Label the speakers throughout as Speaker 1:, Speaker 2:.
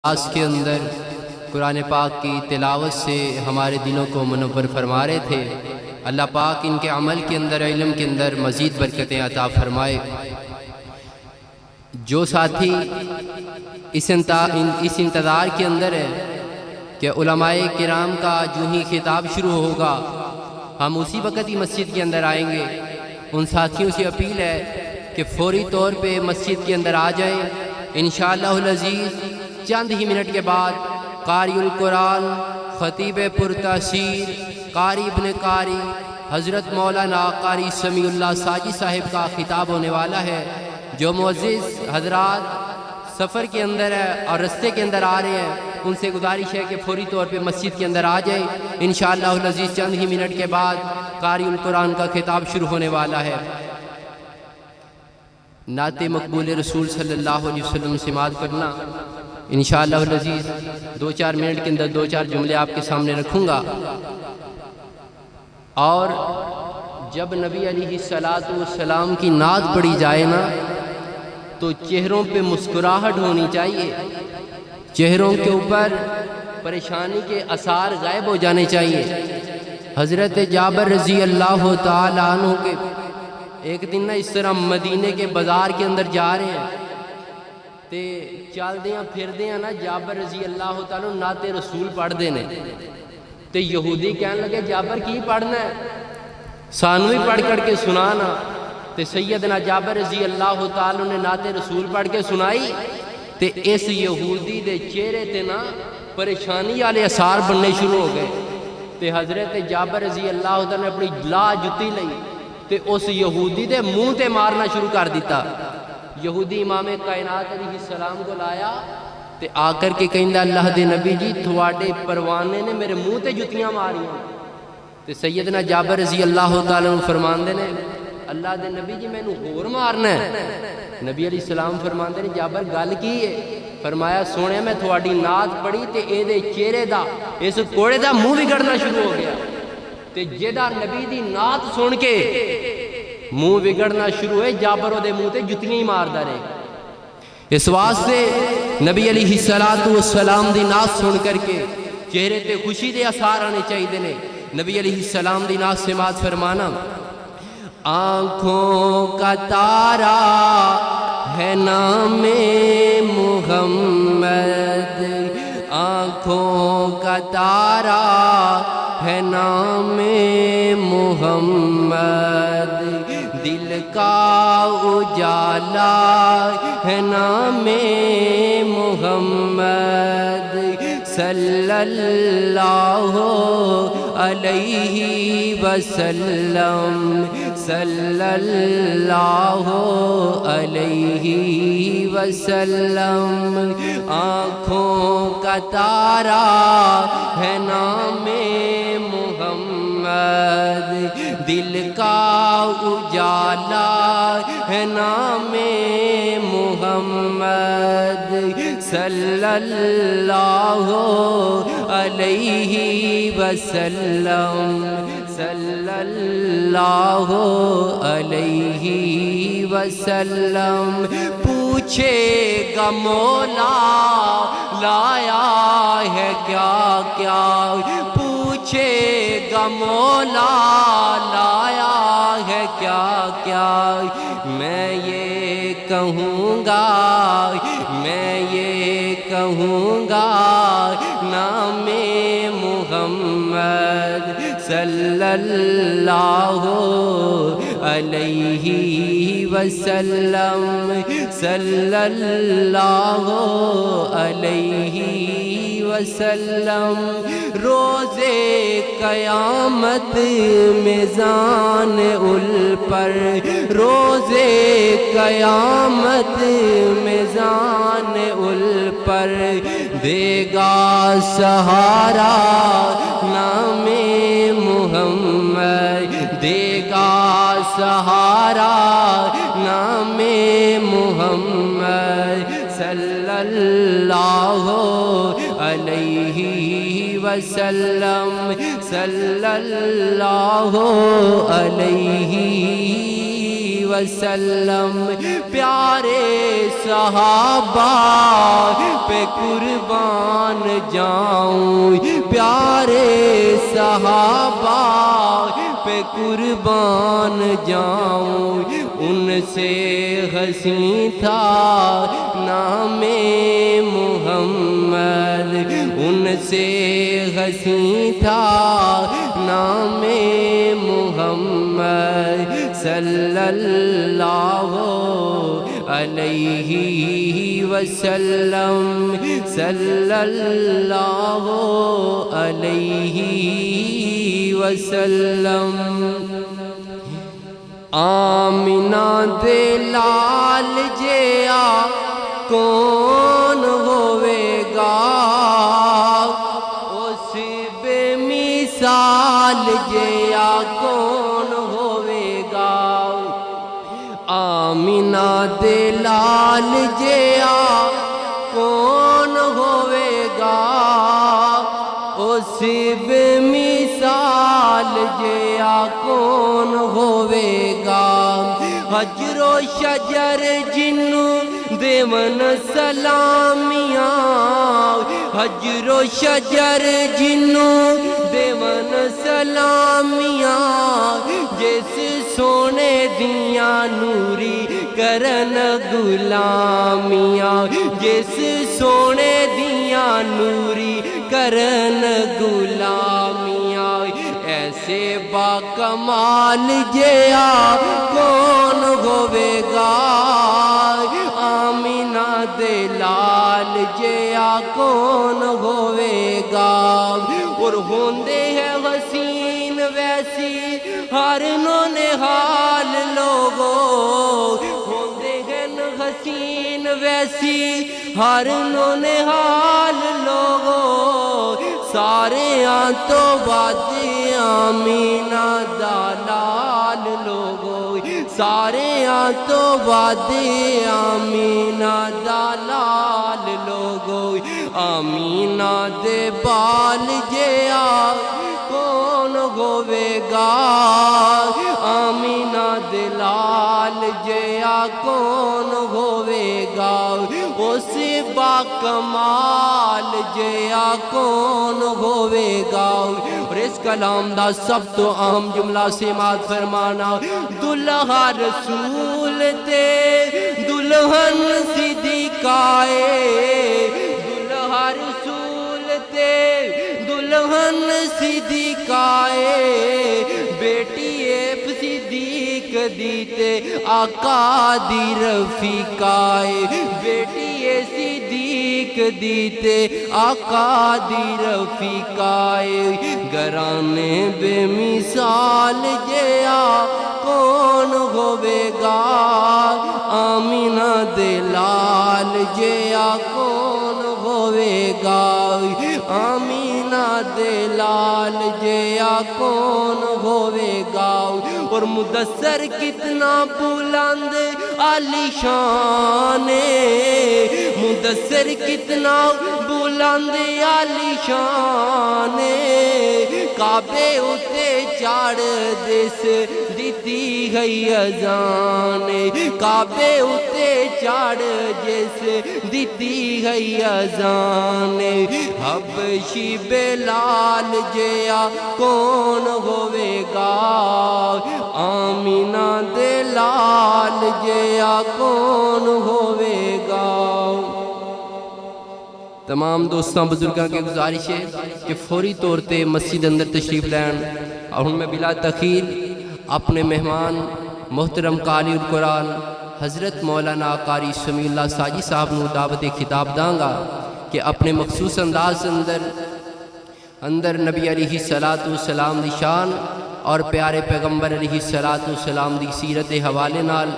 Speaker 1: آج کے اندر قرآن پاک کی تلاوت سے ہمارے دلوں کو منور فرما رہے تھے۔ اللہ پاک ان کے عمل کے اندر، علم کے اندر مزید برکتیں عطا فرمائے۔ جو ساتھی اس انتظار کے اندر ہے کہ علماء کرام کا جو ہی خطاب شروع ہوگا ہم اسی وقت ہی مسجد کے اندر آئیں گے، ان ساتھیوں سے اپیل ہے کہ فوری طور پہ مسجد کے اندر آ جائیں۔ انشاءاللہ العزیز چند ہی منٹ کے بعد قاری القرآن، خطیب پرتاثیر، قاری ابن قاری حضرت مولانا قاری سمیع اللہ ساجی صاحب کا خطاب ہونے والا ہے۔ جو معزز حضرات سفر کے اندر ہے اور رستے کے اندر آ رہے ہیں، ان سے گزارش ہے کہ فوری طور پہ مسجد کے اندر آ جائیں۔ انشاءاللہ العزیز چند ہی منٹ کے بعد قاری القرآن کا خطاب شروع ہونے والا ہے۔ نعت مقبول رسول صلی اللہ علیہ وسلم سماعت کرنا۔ انشاءاللہ العزیز دو چار منٹ کے اندر دو چار جملے آپ کے سامنے رکھوں گا، اور جب نبی علیہ السلام کی نعت پڑھی جائے نا تو چہروں پہ مسکراہٹ ہونی چاہیے، چہروں کے اوپر پریشانی کے آثار غائب ہو جانے چاہیے۔ حضرت جابر رضی اللہ تعالیٰ عنہ کے ایک دن نا اس طرح مدینے کے بازار کے اندر جا رہے ہیں تے چل دیاں پھر دیاں نا جابر رضی اللہ تعالیٰ نعت رسول پڑھ دینے تے یہودی کہنے لگے جابر کی پڑھنا ہے، سانو ہی پڑھ کر کے سنانا۔ تے سیدنا جابر رضی اللہ تعالیٰ نے نعت رسول پڑھ کے سنائی تے اس یہودی دے چہرے تے نا پریشانی والے اثار بننے شروع ہو گئے۔ تے حضرت جابر رضی اللہ تعالیٰ نے اپنی لا جتی لئی تے اس یہودی دے منہ تے مارنا شروع کر دیتا۔ یہودی امام کائنات علیہ السلام کو لایا تے آ کر کے کہندہ اللہ دے نبی جی تھواڈے پروانے نے میرے منہ تے جتیاں ماریاں۔ تے سیدنا جابر رضی اللہ تعالیٰ فرماندے نے اللہ دے نبی جی میں نو ہور مارنا ہے۔ نبی علیہ السلام فرماندے نے جابر گل کی ہے؟ فرمایا سونے میں تھواڈی نعت پڑھی تے اے دے چہرے دا اس کوڑے دا منہ بگڑنا شروع ہو گیا، تے جیدہ نبی دی نعت سن کے منہ بگڑنا شروع ہوئے، جابر دے منہ تے جتیاں ہی ماردا رہے۔ اس واسطے نبی علیہ السلام دی نعت سن کر کے چہرے تے خوشی دے اثار آنے چاہیے نے۔ نبی علیہ السلام دی نعت سماعت فرمانا۔ آنکھوں کا تارا ہے نام محمد، آنکھوں کا تارا ہے نام محمد، دل کا اجالا ہے نام محمد، صلی اللہ علیہ وسلم، صلی اللہ علیہ وسلم۔ آنکھوں کا تارا ہے نام محمد، دل کا اجالا ہے نام محمد، صلی اللہ علیہ وسلم، صلی اللہ علیہ وسلم۔ پوچھے گا مولا لایا ہے کیا کیا، پوچھے گا مولا لایا ہے کیا کیا، میں یہ کہوں گا، میں یہ کہوں گا نام محمد، صلی اللہ علیہ وسلم، صلی اللہ علیہ وسلم۔ روز قیامت میزان الپر، روز قیامت میزان الپر، دے گا سہارا نام محمد، دے گا سہارا نام محمد، صلی اللہ علیہ وسلم، صلی اللہ علیہ وسلم پیارے صحابہ پہ قربان جاؤں پیارے صحابہ پہ قربان جاؤں ان سے حسین تھا نام محمد ان سے حسین تھا نام محمد صلی اللہ علیہ وسلم صلی اللہ علیہ وسلم آمینہ دے لال جیا کون ہوئے گا اس بے مثال جیا کون ہوئے گا آمینہ دے لال جیا کون ہوئے گا اس بے مثال جیا کون ہوئے گا حجر و شجر جنوں دیون سلامیاں حجر و شجر جنوں دیون سلامیاں جس سونے دیاں نوری کرن غلامیاں جس سونے دیاں نوری کرن غلامیاں ایسے با کمال جیا کون ہوئے گا آمینہ دے لال جیا کون ہوئے گا اور ہوندے ہیں حسین ویسی ہر نونہال لوگوں ہوندے ہیں حسین ویسی ہر نونہال لوگوں سارے تو بات آمینہ دلال لوگوں سارے تو بات آمینہ دلال لوگوں آمینہ دے بال جیا کون ہوئے گا آمینہ دے لال جیا کون ہوئے گا اس با کمال جیا کون ہوئے گا اور اس کلام دا سب تو اہم جملہ سماعت فرمانا دلہا رسول تے دلہن صدیقائے دلہا رسول تے دلہن صدیقائے بیٹی صدیق دیتے آقا دی رفیقائے بیٹی صدیق دیتے آقا دی رفیقائے گرانے بے مثال جیا کون ہوئے گا آمینہ دے لال جیا کون ہوئے گا آمینہ دے لال جیا کون ہوئے گا اور مدثر کتنا بلند عالی شان مدثر کتنا بلند عالی شان کعبے اتے چاڑ دس دیتی گئی اذان کعبے اتے چاڑ جس دیتی گئی اذان حبشی بلال جیا کون ہوئے گا آمینہ دے لال جیا کون ہوئے گا تمام دوستاں بزرگاں کے گزارش ہے کہ فوری طور تے مسجد اندر تشریف لین اور ہن میں بلا تاخیر اپنے مہمان محترم قاری القرآن حضرت مولانا قاری سمیع اللہ ساجی صاحب نو دعوت خطاب داں گا کہ اپنے مخصوص انداز اندر نبی علیہ السلام دی شان اور پیارے پیغمبر علیہ السلام دی سیرت حوالے نال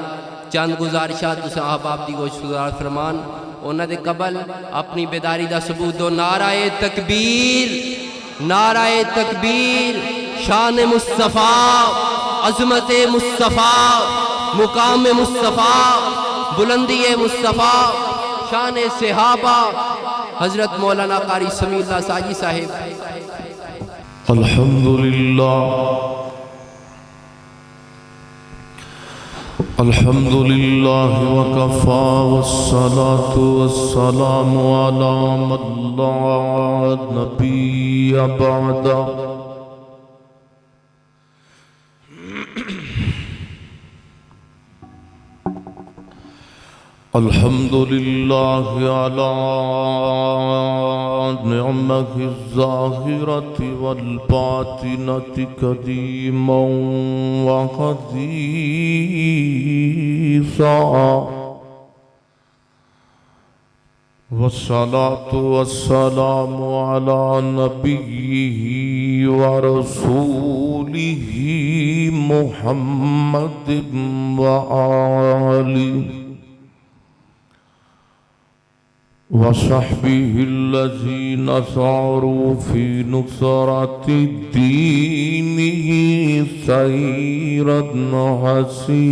Speaker 1: چند گزارشات تساں احباب دی گوش گزار فرمان انہاں دے قبل اپنی بیداری دا ثبوت دو نعرہ تکبیر شان مصطفیٰ عظمت مصطفیٰ مقام مصطفیٰ بلندی مصطفیٰ شان صحابہ حضرت مولانا قاری سمیع اللہ ساجی صاحب
Speaker 2: الحمدللہ الحمد لله وكفى والصلاة والسلام على من لا نبي بعده الحمد لله على نعمه الظاهرة والباطنة قديما وحديثا والصلاة والسلام على نبيه ورسوله محمد وآله وصحبه الذين ساروا في نصرة دينه سيرا حسيسا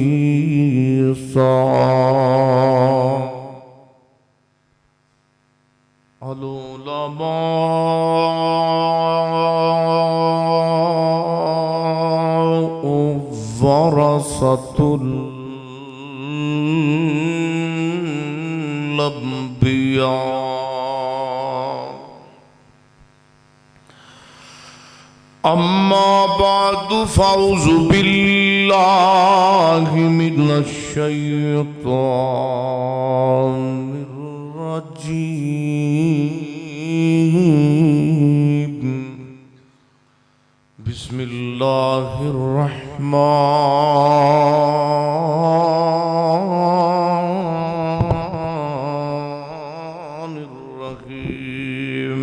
Speaker 2: العلماء ورثة الأنبياء أما بعد فأعوذ بالله من الشيطان الرجيم بسم الله الرحمن الرحيم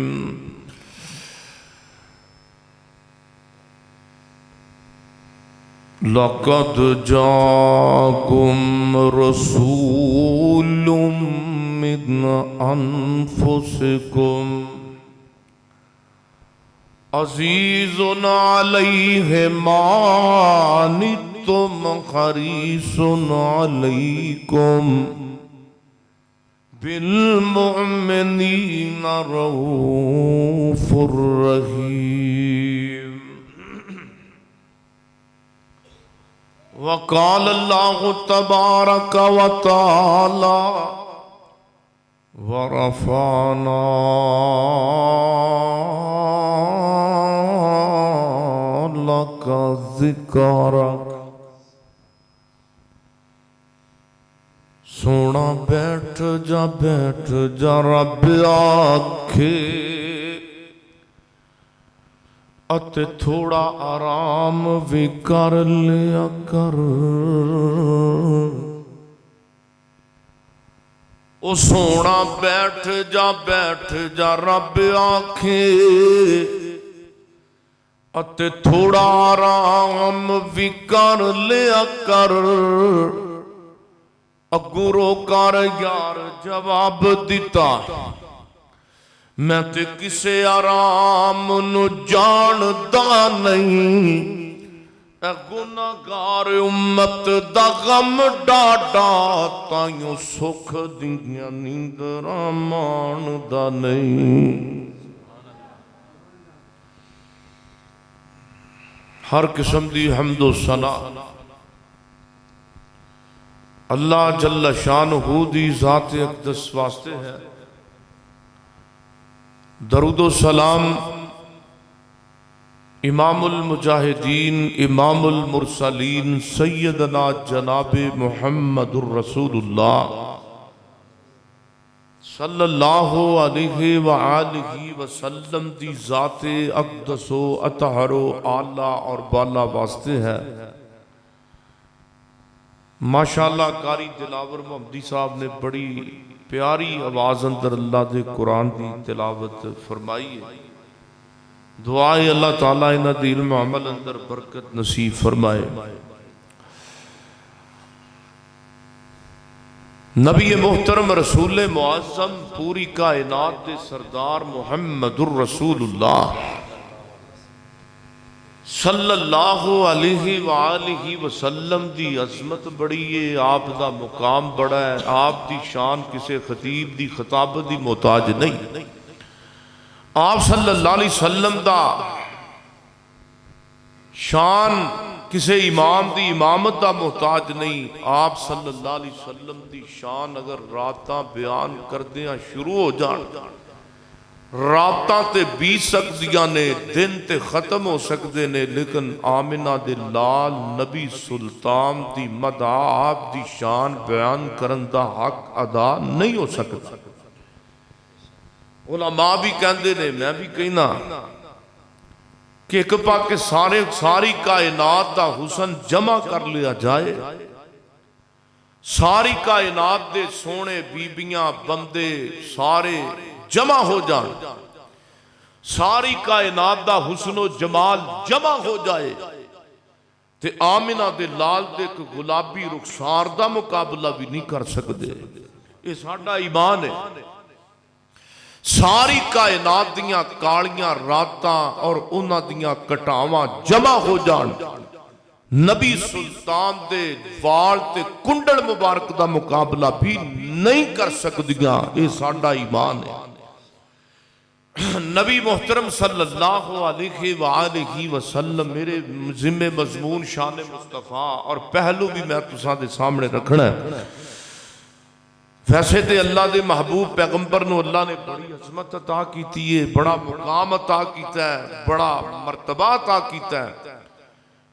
Speaker 2: لقد جاءكم رسول من أنفسكم عزيز عليه ما عنتم حريص عليكم بالمؤمنين رؤوف رحيم وقال الله تبارك وتعالى ورفعنا لك ذکرک سونا بیٹھ جا رب آکھے اتے تھوڑا آرام بھی کر لیا کر او سونا بیٹھ جا رب آکھے اتے تھوڑا آرام بھی کر لیا کر اگرو کر یار جواب دیتا میں تے کسے آرام نو جاندا نہیں اے گناہگار امت دا غم ڈاڈا تائیوں سکھ دیاں نیندراں ماندا نہیں ہر قسم دی حمد و ثنا اللہ جل شانہ دی ذات اقدس واسطے ہے درود و سلام امام المجاہدین امام المرسلین سیدنا جناب محمد الرسول اللہ صلی اللہ علیہ وآلہ وسلم دی ذات اقدس و اطہر و اعلیٰ اور بالا واسطے ہے ماشاءاللہ قاری دلاور محمدی صاحب نے بڑی پیاری آواز اندر اللہ دے قرآن دی تلاوت فرمائی ہے دعائے اللہ تعالیٰ انہ دی علم عمل اندر برکت نصیب فرمائے نبی محترم رسول معظم پوری کائنات دے سردار محمد الرسول اللہ صلی اللہ علیہ وآلہ وسلم دی عظمت بڑی ہے آپ دا مقام بڑا ہے آپ دی شان کسے خطیب دی خطابت دی محتاج نہیں آپ صلی اللہ علیہ وسلم دا شان کسی امام دی امامت دا محتاج نہیں. آپ صلی اللہ علیہ وسلم دی شان اگر راتاں بیان کردیاں شروع ہو جان، راتاں تے بیت سکدیاں نے، دن تے ختم ہو سکدے نے، لیکن آمنہ دے لال نبی سلطان دی مدح آپ دی شان بیان کرن دا حق ادا نہیں ہو سکتا. علماء بھی کہندے نے، میں بھی کہنا کہ ایک پاک ساری کائنات دا حسن جمع کر لیا جائے، ساری کائنات دے سونے بیبیاں بندے سارے جمع ہو جان، ساری کائنات دا حسن و جمال جمع ہو جائے تے آمنہ دے لال دے ایک گلابی رخسار دا مقابلہ بھی نہیں کر سکتے. یہ ساڈا ایمان ہے. ساری کائنات دیاں کالیاں راتاں اور انہاں دیاں کٹاواں جمع ہو جان، نبی سلطان دے وال تے کنڈل مبارک دا مقابلہ بھی نہیں کر سکدیاں. یہ ساڈا ایمان ہے. نبی محترم صلی اللہ علیہ وآلہ وسلم میرے ذمہ مضمون شان مصطفیٰ اور پہلو بھی میں تساں دے سامنے رکھنا ہے. ویسے تے اللہ دے محبوب پیغمبر نو اللہ نے بڑی عظمت عطا کیتی ہے، بڑا مقام عطا کیتا ہے، بڑا مرتبہ عطا کیتا ہے.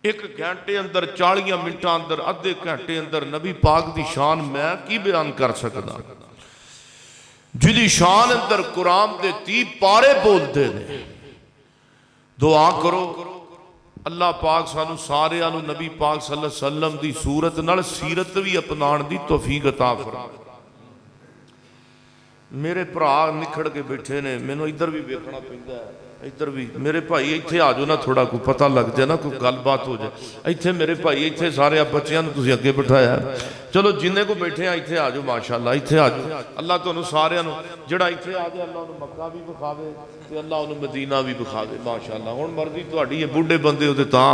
Speaker 2: ایک گھنٹے اندر 40 منٹاں اندر ادھے گھنٹے اندر نبی پاک دی شان میں کی بیان کر سکدا، جدی شان اندر قرآن دے 30 پارے بولتے نے. دعا کرو اللہ پاک سانو سارے آنو نبی پاک صلی اللہ علیہ وسلم دی صورت نال سیرت بھی اپنان دی توفیق عطا فرمائے. میرے بھرا نکھڑ کے بیٹھے نے، میں نے ادھر بھی ویکھنا پیندا ہے، ادھر بھی میرے بھائی ایتھے آ جاؤ نا، تھوڑا کوئی پتہ لگ جائے نا، کوئی گل بات ہو جائے. ایتھے میرے بھائی ایتھے سارے آپ بچیاں نوں تسی اگے بٹھایا ہے. چلو جننے کو بیٹھے ہیں ایتھے آ جاؤ، ماشاءاللہ ایتھے آ جاؤ. اللہ تانوں سارے نوں جڑا ایتھے آ جائے اللہ انہوں مکہ بھی بکھاوے تے اللہ انہوں مدینہ بھی بکھاوے. ماشاءاللہ ہن مرضی تہاڈی ہے، بوڑھے بندے ہو تے تاں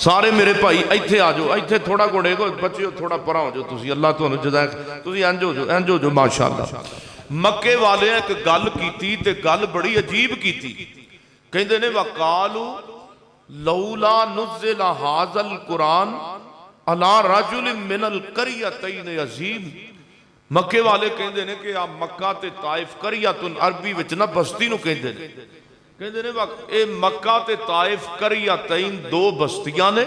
Speaker 2: سارے میرے بھائی ایتھے آ جاؤ. ایتھے تھوڑا گھوڑے کو بچیو تھوڑا پرا ہو جاؤ تسی، اللہ تانوں جزائے تسی انج ہو جاؤ. ماشاءاللہ مکے والے ایک گل کیتی تے گل بڑی عجیب کیتی. کہندے نے وقالو لولا نزل ھذا القرآن علی رجل من القریتین عظیم. مکے والے کہندے نے کہ آپ مکہ تے طائف قریتن عربی وچ نہ بستی نو کہندے نے. کہندے نے اے مکہ تے طائف قریتین 2 بستیاں نے.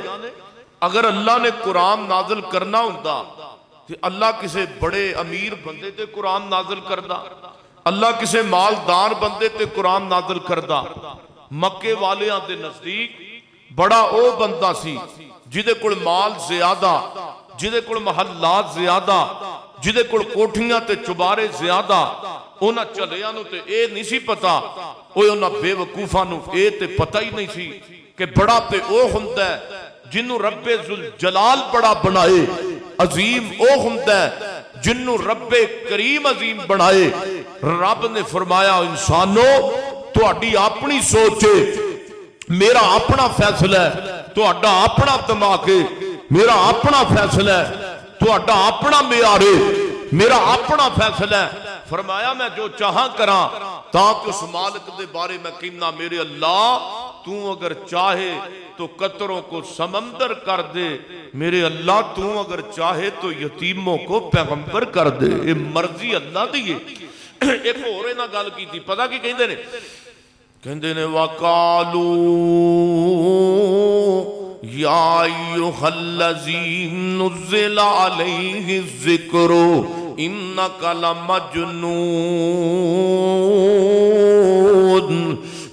Speaker 2: اگر اللہ نے قرآن نازل کرنا ہوندا کہ اللہ کسے بڑے امیر بندے تے قرآن نازل کردہ، اللہ کسے مالدار بندے تے قرآن نازل کردہ. مکے والیاں دے نزدیک بڑا او بندہ سی جدے کول مال زیادہ، جدے کول محلات زیادہ، جدے کول کوٹھیاں تے چبارے زیادہ. اونا چلیاں نو تے اے نہیں سی پتا، اونا بے وقوفاں نو اے تے پتہ ہی نہیں سی کہ بڑا تے او ہندہ ہے جنہوں رب ذوالجلال بڑا بنائے، عظیم او ہندہ ہے جنہوں رب کریم عظیم بنائے. رب نے فرمایا انسانوں تہاڈی اپنی سوچ ہے، میرا اپنا فیصلہ ہے. تہاڈا اپنا دماغ ہے، میرا اپنا فیصلہ ہے. تہاڈا اپنا معیار ہے، میرا اپنا فیصلہ ہے. فرمایا میں جو چاہاں کراں تاکہ اس مالک دے بارے میں کہنا میرے اللہ تو اگر چاہے تو قطروں کو سمندر کر دے، میرے اللہ تو اگر چاہے تو یتیموں کو پیغمبر کر دے. یہ مرضی اللہ دی ہے. ایک اور نہ گل کی تھی، پتہ کی کہندے نے؟ کہندے نے وَقَالُوا يَا أَيُّهَا الَّذِي نُزِّلَ عَلَيْهِ الذِّكْرُ إِنَّكَ لَمَجْنُونٌ.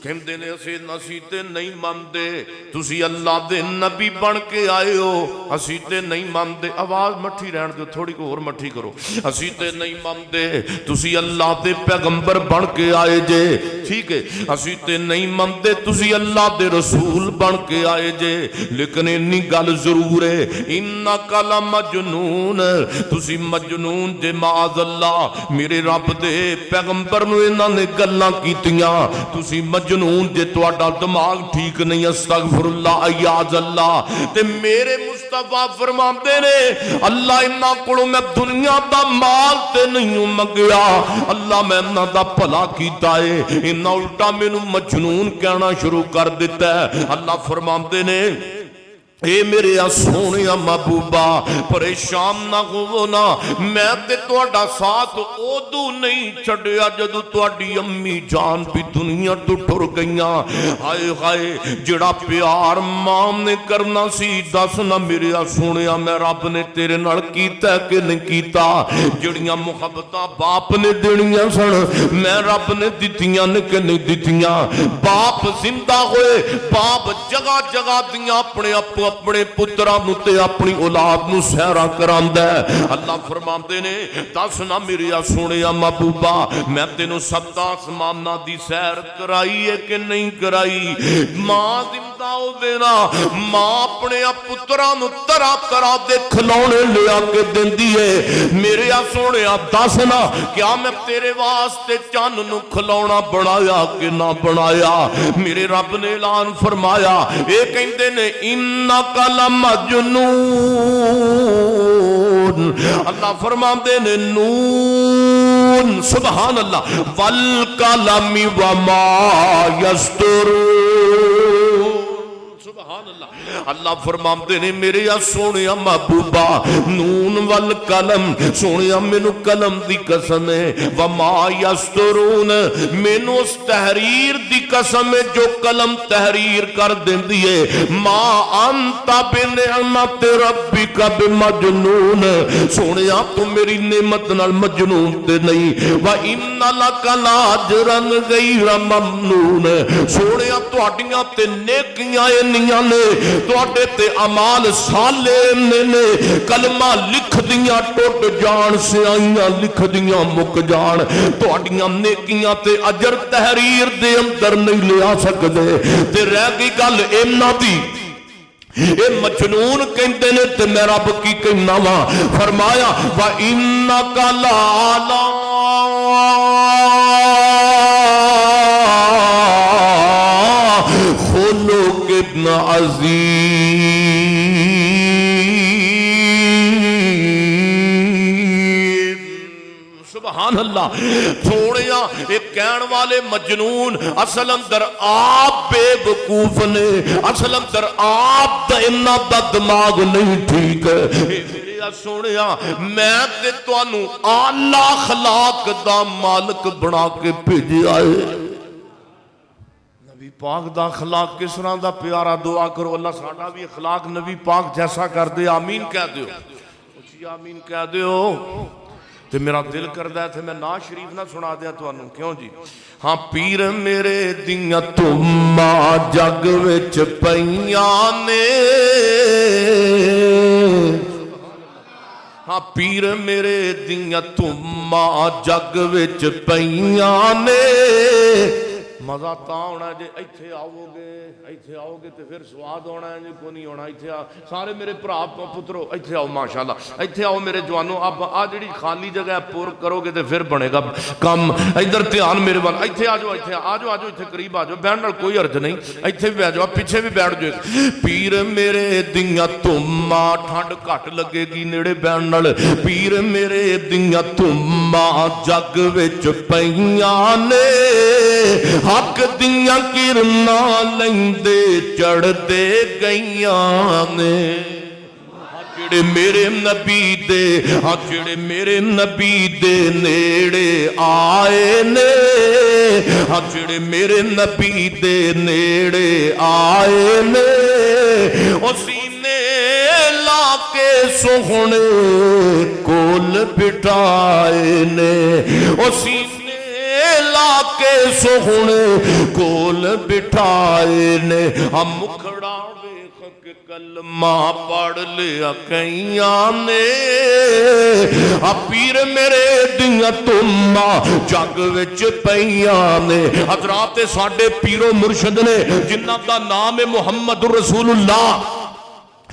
Speaker 2: کہندے نے اسے نسیتے نہیں ماندے، تسی اللہ دے نبی بن کے آئے ہو. اسیتے نہیں ماندے، آواز مٹھی رہن دو، تھوڑی کو اور مٹھی کرو. اسیتے نہیں ماندے تسی اللہ دے پیغمبر بن کے آئے جے، ٹھیک ہے. اسیتے نہیں ماندے تسی اللہ دے رسول بن کے آئے جے، لیکن انی گل ضرور ہے انک لمجنون، تسی مجنون جے. معاذ اللہ میرے رب دے پیغمبر نو انہاں نے گلاں کیتیاں، تسی مجنون جے، تہاڈا دماغ ٹھیک نہیں. استغفر اللہ ایاز اللہ. تے میرے مصطفیٰ فرماندے نے اللہ انہاں کولوں میں دنیا دا مال تے نہیں منگیا، اللہ میں انہاں دا بھلا کیتا ہے. انہاں الٹا مینوں مجنون کہنا شروع کر دیتا ہے. اللہ فرماندے نے اے میرے سونے محبوبہ پریشان نہ ہوو نا، میں تے تہاڈا ساتھ ادو نہیں چھڈیا جدوں تہاڈی امی جان بھی دنیا تو ٹر گئیاں۔ ہائے ہائے جڑا پیار ماں نے کرنا سی دس نا میرے سونے میں رب نے تیرے نال کیتا ہے کہ نہیں کیتا؟ جڑیاں محبتاں باپ نے دینیاں سن میں رب نے دتیاں نے کہ نہیں دتیاں؟ باپ زندہ ہوئے، باپ جگہ جگہ دیاں اپنے پتراں تے اپنی اولاد نو سیرا کراندا ہے۔ اللہ فرماندے نے دس نا میرے سونے محبوبہ میں تینوں سب آسماناں دی سیر کرائی ہے کہ نہیں کرائی؟ ماں زندہ ہووے نا ماں اپنے پتراں نو طرح طرح دے کھلونے لیا کے دیندی ہے۔ میرے سونے دس نا کیا میں تیرے واسطے چن نو کھلونا بنایا کہ نہ بنایا؟ میرے رب نے اعلان فرمایا اے کہندے نے انک لمجنون، اللہ فرماندے نے نون سبحان اللہ والقلم وما یسطرون، سبحان اللہ۔ اللہ فرماندے نے میرے سونے محبوبہ نون والقلم، سونے مینو قلم دی قسم ہے، وما یسطرون مینو اس تحریر دی قسم ہے جو قلم تحریر کر دیندی ہے۔ ما انت بنعمت ربک بمجنون، سونے تو میری نعمت نال مجنون تے نہیں۔ وَإِنَّ لَكَ لَأَجْرًا غَيْرَ مَمْنُونَ، سونے تہاڈیاں تے نیکیاں انیاں نے، تہاڈے تے اعمال صالح نے، کلمہ لکھ دیاں ٹوٹ جان سیائیاں لکھ دیاں مک جان، تہاڈیاں نیکیاں تے اجر تحریر دے اندر نہیں لے آ سکدے۔ تے رہ گئی گل اینا دی اے مجنون کہندے نے تے میں رب کی کہنا وا، فرمایا وَإِنَّكَ لَعَلَىٰ خُلُقٍ عَظِيمٍ، سبحان اللہ۔ تھوڑیاں ایک کہن والے مجنون اصل اندر آپ بے وقوف نے، اصل اندر آپ دا انہاں دا دماغ نہیں ٹھیک ہے۔ سونیا میں تے تانوں اعلی اخلاق دا مالک بنا کے بھیجیا ہے۔ نبی پاک دا اخلاق کس طرح دا پیارا، دعا کرو اللہ ساڈا بھی اخلاق نبی پاک جیسا کر دے، آمین کہہ دیو، اچھی آمین کہہ دیو۔ تے میرا دل کردہ ہے تھے میں نا شریف نہ سنا دیا تو انہوں کیوں جی؟ ہاں پیر میرے دیاں تمّا جگ وچ پیاں نے، ہاں پیر میرے دیاں تمّا جگ وچ پیاں نے، مزہ تا ہونا ہے جی ایتھے آؤ گے تے پھر سواد ہونا ہے جی کو نہیں ہونا۔ ایتھے سارے میرے بھرا پترو ایتھے آؤ، ماشاءاللہ ایتھے آؤ میرے جوانوں، اب آ جڑی خالی جگہ پور کرو گے تے پھر بنے گا کم۔ ادھر دھیان میرے وال، ایتھے آ جاؤ، ایتھے آ جاؤ، ایتھے قریب آ جاؤ، بیٹھنے نال کوئی حرج نہیں، ایتھے بھی بیٹھ جاؤ، پیچھے بھی بیٹھ جاؤ۔ پیر میرے دیاں تمّا ٹھنڈ گھٹ لگے گی نیڑے بیٹھن نال، پیر میرے دیاں تمّا جگ وچ پیاں نے، حق دیاں کرناں لیندے چڑھ دے گئیاں نے، جڑے میرے نبی دے، ہاں جڑے میرے نبی دے نیڑے آئے نے، ہاں جڑے میرے نبی دے نیڑے آئے نے، او سینے لا کے سوہنے کول بٹھائے نے، او سینے لا کے سوہنے کول بٹھائے نے، ہم مکھڑا ویکھ کے کلمہ پڑھ لیا کئیاں نے، پیر میرے دیاں تمّا جگ وچ پیاں نے۔ حضرات ساڈے پیرو مرشد نے جنہاں دا نام ہے محمد رسول اللہ،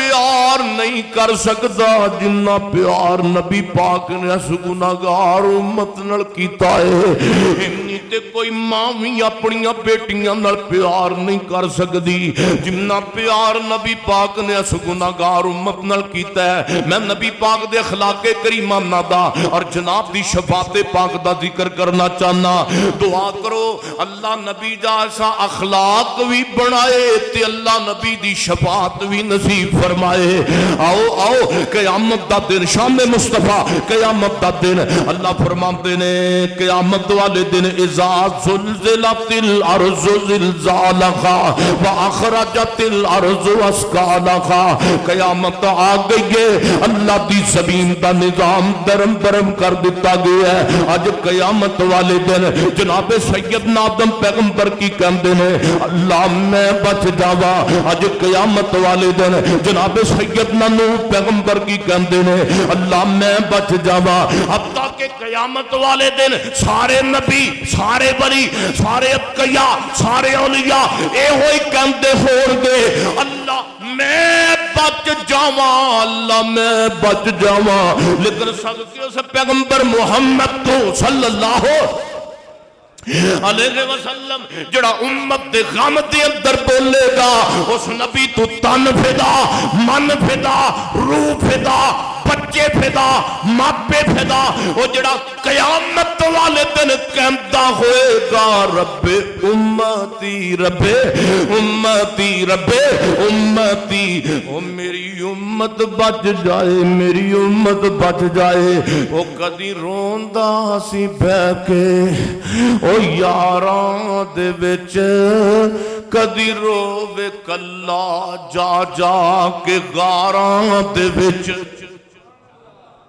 Speaker 2: پیار نہیں کر سکتا جنہ پیار نبی پاک نے اس گناہگار امت نال کیتا ہے انی تے کوئی ماں بھی اپنی بیٹیاں نال پیار نہیں کر سکتی جنہ پیار نبی پاک نے اس گناہگار امت نال کیتا ہے میں نبی پاک دے اخلاق کریمہ دا اور جناب دی شفاعت پاک دا ذکر کرنا چاہنا دعا کرو اللہ نبی جیسا اخلاق بھی بنائے تے اللہ نبی دی شفاعت بھی نصیب فرمائے آؤ آؤ قیامت دا دن شام مصطفیٰ قیامت دا دن اللہ فرماتے نے قیامت والے دن اذا زلزلت الارض زلزالہا واخرجت الارض اسقالہا قیامت آ گئی ہے اللہ دی زمین دا نظام درم درم کر دیتا گیا ہے آج قیامت والے دن جناب سیدنا آدم پیغمبر کی کہندے نے اللہ میں بچ جاوا آج قیامت والے دن جناب سیدنا نوح پیغمبر کی کہندے نے اللہ میں بچ جاوا حتیٰ کہ قیامت والے دن سارے نبی سارے ولی سارے انبیاء سارے اولیاء اے ہوئی کہندے ہور گے اللہ میں بچ جاواں اللہ میں بچ جاواں لیکن صدقے سے پیغمبر محمد تو صلی اللہ علیہ وسلم جڑا امت دے غم دے اندر بولے گا اس نبی تو تن فدا من فدا روح فدا بچے فدا ماپے فدا وہ جڑا قیامت والے دن کہتا ہوئے گا رب امتی رب امتی رب امتی او میری امت بچ جائے میری امت بچ جائے وہ کدی روندا سی بہ کے او یاراں دے وچ کدی روے کلا جا جا کے غاراں دے وچ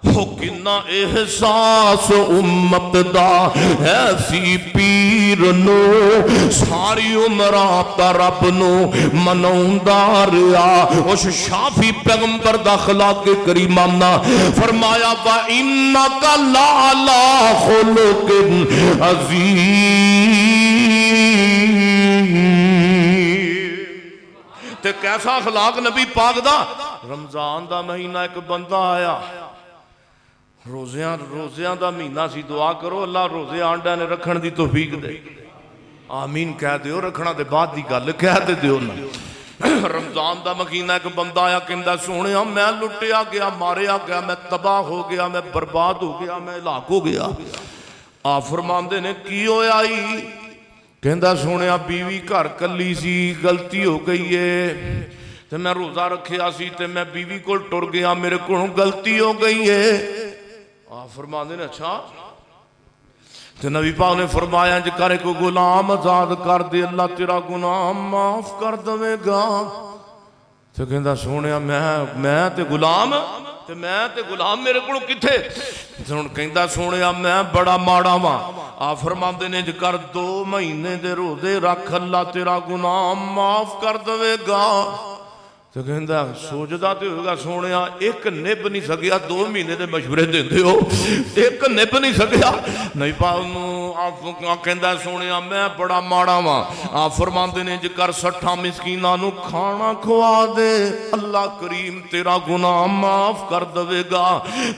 Speaker 2: ہو کنا احساس امت دا ایسی پیر نو ساری عمرات رب نو منوندا رہیا اس شافی پیغمبر دا خلاق کریمہ نا فرمایا وَإِنَّكَ لَعَلَىٰ خُلُقٍ عَظِيمٍ تے کیسا اخلاق نبی پاک دا رمضان دا مہینہ ایک بندہ آیا روزیاں دا مہینہ سی دعا کرو اللہ روزے آنڈا نے رکھن دی توفیق دے آمین کہہ دیو رکھنا دے بعد دی گل کہہ دے دیو نا رمضان دا مہینہ ایک بندہ آیا کہندا سونیا میں لٹیا گیا ماریا گیا میں تباہ ہو گیا میں برباد ہو گیا میں ہلاک ہو گیا آپ فرماندے نے کی ہویا ہی کہندا سونیا بیوی گھر کلی سی غلطی ہو گئی ہے تے میں روزہ رکھیا سی تے میں بیوی کو ٹر گیا میرے کو غلطی ہو گئی ہے آپ فرماندے نے اچھا تے نبی پاک نے فرمایا جے کرے کو غلام آزاد کر دے اللہ تیرا گناہ معاف کر دے گا تے کہندا سونیا میں تے غلام میرے کو کتھے ہن کہندا سونیا میں بڑا ماڑا وا آپ فرماندے نے جے کر 2 مہینے دے روزے رکھ اللہ تیرا گناہ معاف کر دے گا تو کہندا سوچدا تے ہوگا سونیا ایک نب نہیں سکیا 2 مہینے دے مشورے دیندے ہو ایک نب نہیں سکیا نہیں پاؤں آپ کہندا سونیا میں بڑا ماڑا وا آپ فرماندے نے جے کر 60 مسکیناں نو کھانا کھوا دے اللہ کریم تیرا گناہ معاف کر دے گا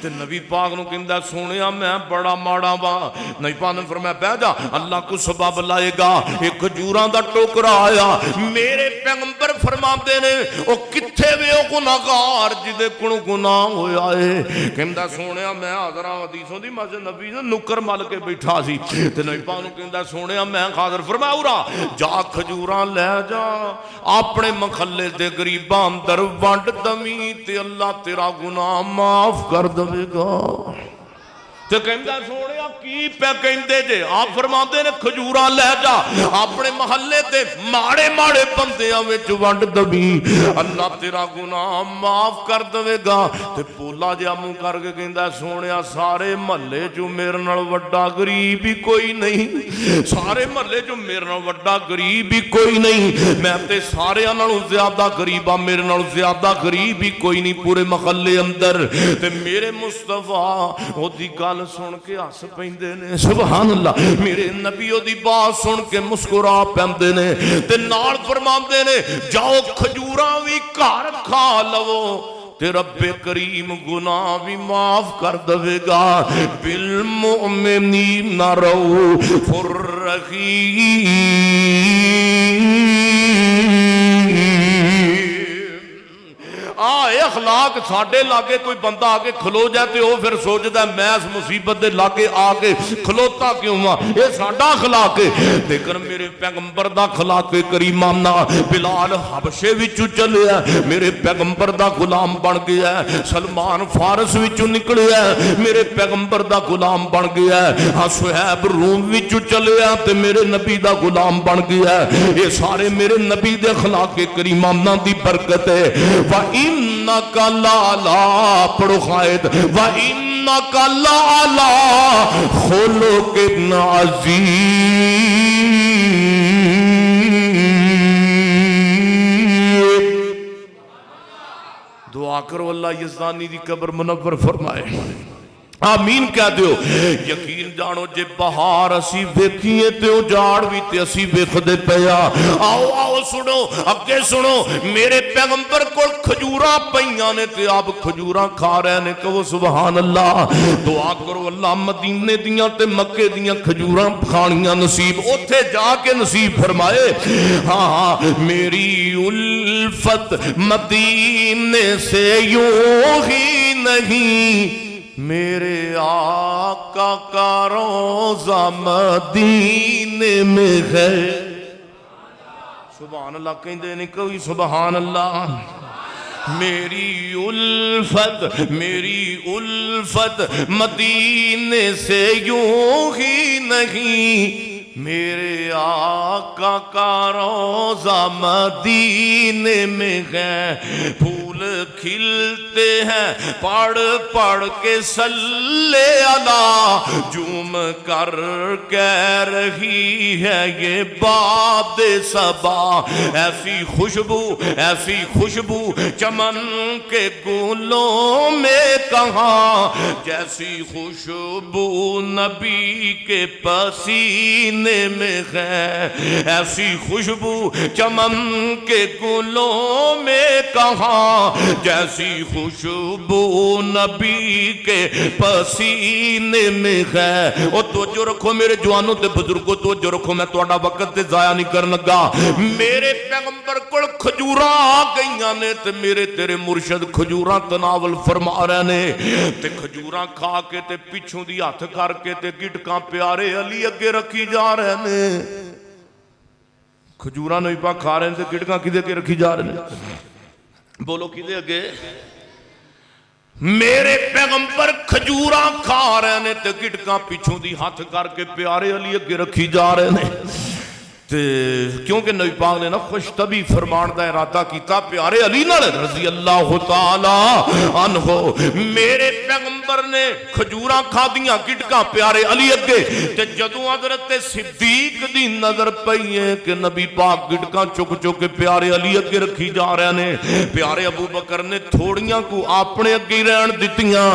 Speaker 2: تے نبی پاک نو کہندا سونیا میں بڑا ماڑا وا نہیں پاؤں نے فرمایا بیٹھ جا اللہ کو سبب لائے گا ایک کھجوراں دا ٹوکرا آیا میرے پیغمبر فرماندے نے او کتھے وے او گناہگار جدے کونوں گناہ ہویا ہے کہندا سونیا میں حاضراں حدیثوں دی مسجد نبی نے نکر مل کے بیٹھا سی تے نبی پاک نوں کہندا سونیا میں حاضر فرمایا اورا جا کھجوراں لے جا اپنے محلے دے غریباں اندر ونڈ دمی تے اللہ تیرا گناہ معاف کر دے گا تے کہندا سونیا کی پہ کہندے جے آپ فرماندے نے کھجوراں لے جا اپنے محلے تے ماڑے ماڑے بندیاں وچ ونڈ دبی اللہ تیرا گناہ معاف کر دے گا تے پولا جا منہ کر کے کہندا سونیا سارے محلے جو میرے نال وڈا غریب ہی کوئی نہیں سارے محلے جو میرے نال وڈا غریب ہی کوئی نہیں میں تے سارے نالوں زیادہ غریب ہاں میرے نال زیادہ غریب ہی کوئی نہیں پورے محلے اندر تے میرے مصطفیٰ او دی گل سن کے ہس پیندے نے سبحان اللہ میرے نبیوں دی بات سن کے مسکرا پیندے نے تے نال فرماندے نے جاؤ کھجوراں وی گھر کھا لو تے رب کریم گناہ بھی معاف کر دے گا بالمؤمنین رؤوف الرحیم آئے اخلاق ساڑھے لاگے کوئی بندہ آگے کھلو جاتے ہو پھر سوچتا ہے میں اس مصیبت دے لاگے آگے کھلوتا کیوں ہاں یہ ساڑھا اخلاق ہے لیکن میرے پیغمبر دا اخلاق کریم آمنا بلال حبشے وچو چلے ہے میرے پیغمبر دا غلام بن گیا ہے سلمان فارس وچو نکلے ہے میرے پیغمبر دا غلام بن گیا ہے ہاں صہیب روم وچو چلے ہے تے میرے نبی دا غلام بن گیا ہے یہ سارے میرے نبی دے اخلاق کریم آمنا دی برکت ہے وَإِنَّكَ لَعَلَىٰ پڑھو خائد وَإِنَّكَ لَعَلَىٰ خُلُقٍ عَظِيمٍ دعا کرو اللہ یزدانی دی قبر منور فرمائے آمین کہہ دیو یقین جانو جے بہار اسی ویکھیے تے اجاڑ بھی تے اسی ویکھ دے پیا آؤ آؤ سنو اگے سنو میرے پیغمبر کو کھجوراں پیاں نے تے آپ کھجوراں کھا رہے نے کہو سبحان اللہ دعا کرو اللہ مدینے دیاں تے مکے دیاں کھجوراں کھانیاں نصیب اوتھے جا کے نصیب فرمائے ہاں ہاں میری الفت مدینے سے یوں ہی نہیں میرے آقا کا روزہ مدینے میں ہے سبحان اللہ کہندے نہیں کوئی سبحان اللہ میری الفت مدینے سے یوں ہی نہیں میرے آقا کا روزہ مدینے میں ہے پھول کھلتے ہیں پڑھ پڑھ کے صلی اللہ جوم کر کہہ رہی ہے یہ باد صبا ایسی خوشبو چمن کے گلوں میں کہاں جیسی خوشبو نبی کے پسینے میں ہے ایسی خوشبو چمن کے گلوں میں کہاں جیسی خوشبو نبی کے پسینے میں ہے او توجہ رکھو میرے جوانوں تے بزرگوں توجہ رکھو میں تہاڈا وقت تے ضائع نہیں کرن لگا میرے پیغمبر کول کھجوراں آ گئیاں نے تے میرے تیرے مرشد کھجوراں تناول فرما رہے نے تے کھجوراں کھا کے تے پچھوں دی ہاتھ کر کے تے گٹکاں پیارے علی اگے رکھی جا رہے نے کھجوراں نہیں پا کھا رہے ہیں تے گٹکاں کدے کے رکھی جا رہے ہیں بولو کدے اگے میرے پیغمبر کھجوراں کھا رہے ہیں تے گٹکاں پچھوں دی ہاتھ کر کے پیارے علی اگے رکھی جا رہے ہیں کیونکہ نبی پاک نے نا خوش طبی فرمان دا ارادہ کیتا پیارے علی نال رضی اللہ تعالی عنہ میرے پیغمبر نے کھجوراں کھا دیاں گٹکاں پیارے علی اگے تے جدوں حضرت صدیق دی نظر پئی ہے کہ نبی پاک گٹکاں چک چک کے پیارے علی اگے رکھی جا رہے نے پیارے ابو بکر نے تھوڑیاں کو اپنے اگے رہن دتیاں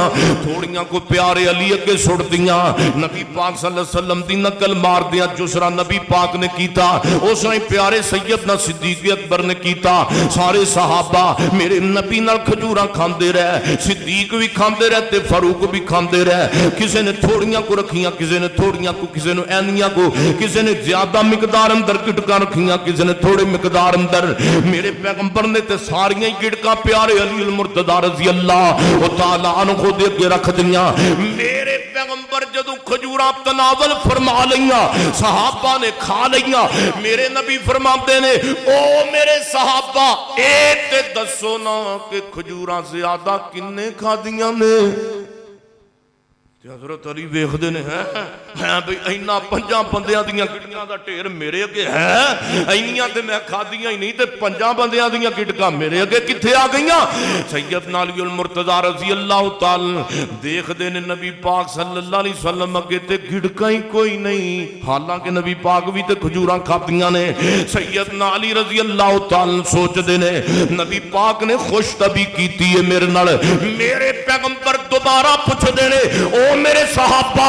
Speaker 2: تھوڑیاں کو پیارے علی اگے سٹ دیاں نبی پاک صلی اللہ علیہ وسلم دی نقل مار دیاں جسرا نبی پاک نے کیتا اس نے پیارے سیدنا صدیق اکبر نے کیتا سارے صحابہ میرے نبی نال کھجوراں کھاندے رہے صدیق بھی کھاندے رہے تے فاروق بھی کھاندے رہے کسے نے تھوڑیاں کو رکھیاں کسے نے تھوڑیاں کو کسے نے اینیاں کو کسے نے زیادہ مقدار اندر گٹکاں رکھیاں کسے نے تھوڑے مقدار اندر میرے پیغمبر نے تے ساریاں گٹکاں پیارے علی المرتضی رضی اللہ تعالی عنہ دے اگے رکھ دیاں میرے پیغمبر جدوں کھجوراں تناول فرما لیاں صحابہ نے کھا لیاں میرے نبی فرماتے نے او میرے صحابہ اے تے دسو نا کہ کھجوراں زیادہ کنے کھا دیاں نے حضرت علی ویکھ دے نے ہیں بھئی اینا پنجاں بندیاں دیاں گٹکاں دا ٹھیر میرے اگے ہے اینیاں تے میں کھادیاں ہی نہیں تے پنجاں بندیاں دیاں گٹکاں میرے اگے کتھے آ گئیاں سیدنا علی المرتضی رضی اللہ تعالی دیکھ دے نے نبی پاک صلی اللہ علیہ وسلم اگے تے گٹکاں ہی کوئی نہیں حالانکہ نبی پاک بھی تے کھجوراں کھادیاں نے سیدنا علی رضی اللہ تعالی سوچ دے نے نبی پاک نے خوش طبی کیتی ہے میرے نال میرے پیغمبر دوبارہ پوچھ دے نے او میرے صحابہ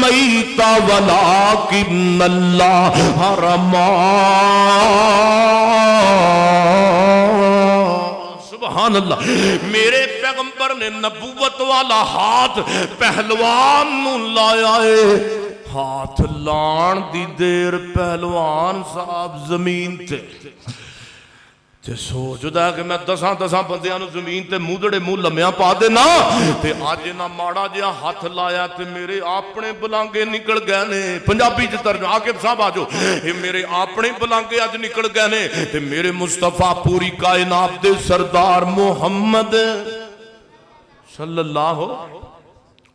Speaker 2: رمیت ولکن اللہ رمی۔ سبحان اللہ، میرے پیغمبر نے نبوت والا ہاتھ پہلوان نو لایا ہے، ہاتھ لان دی دیر پہلوان صاحب زمین تے سوچدا ہے کہ میں دساں بندیاں نو زمین تے موڈڑے منہ لمیاں پا دینا، تے اج نہ ماڑا جہا ہاتھ لایا تے میرے اپنے بلانگے نکل گئے نے۔ پنجابی چ ترجمہ عاقب صاحب آجو، اے میرے اپنے بلانگے اج نکل گئے نے تے میرے مصطفیٰ پوری کائنات دے سردار محمد صلی اللہ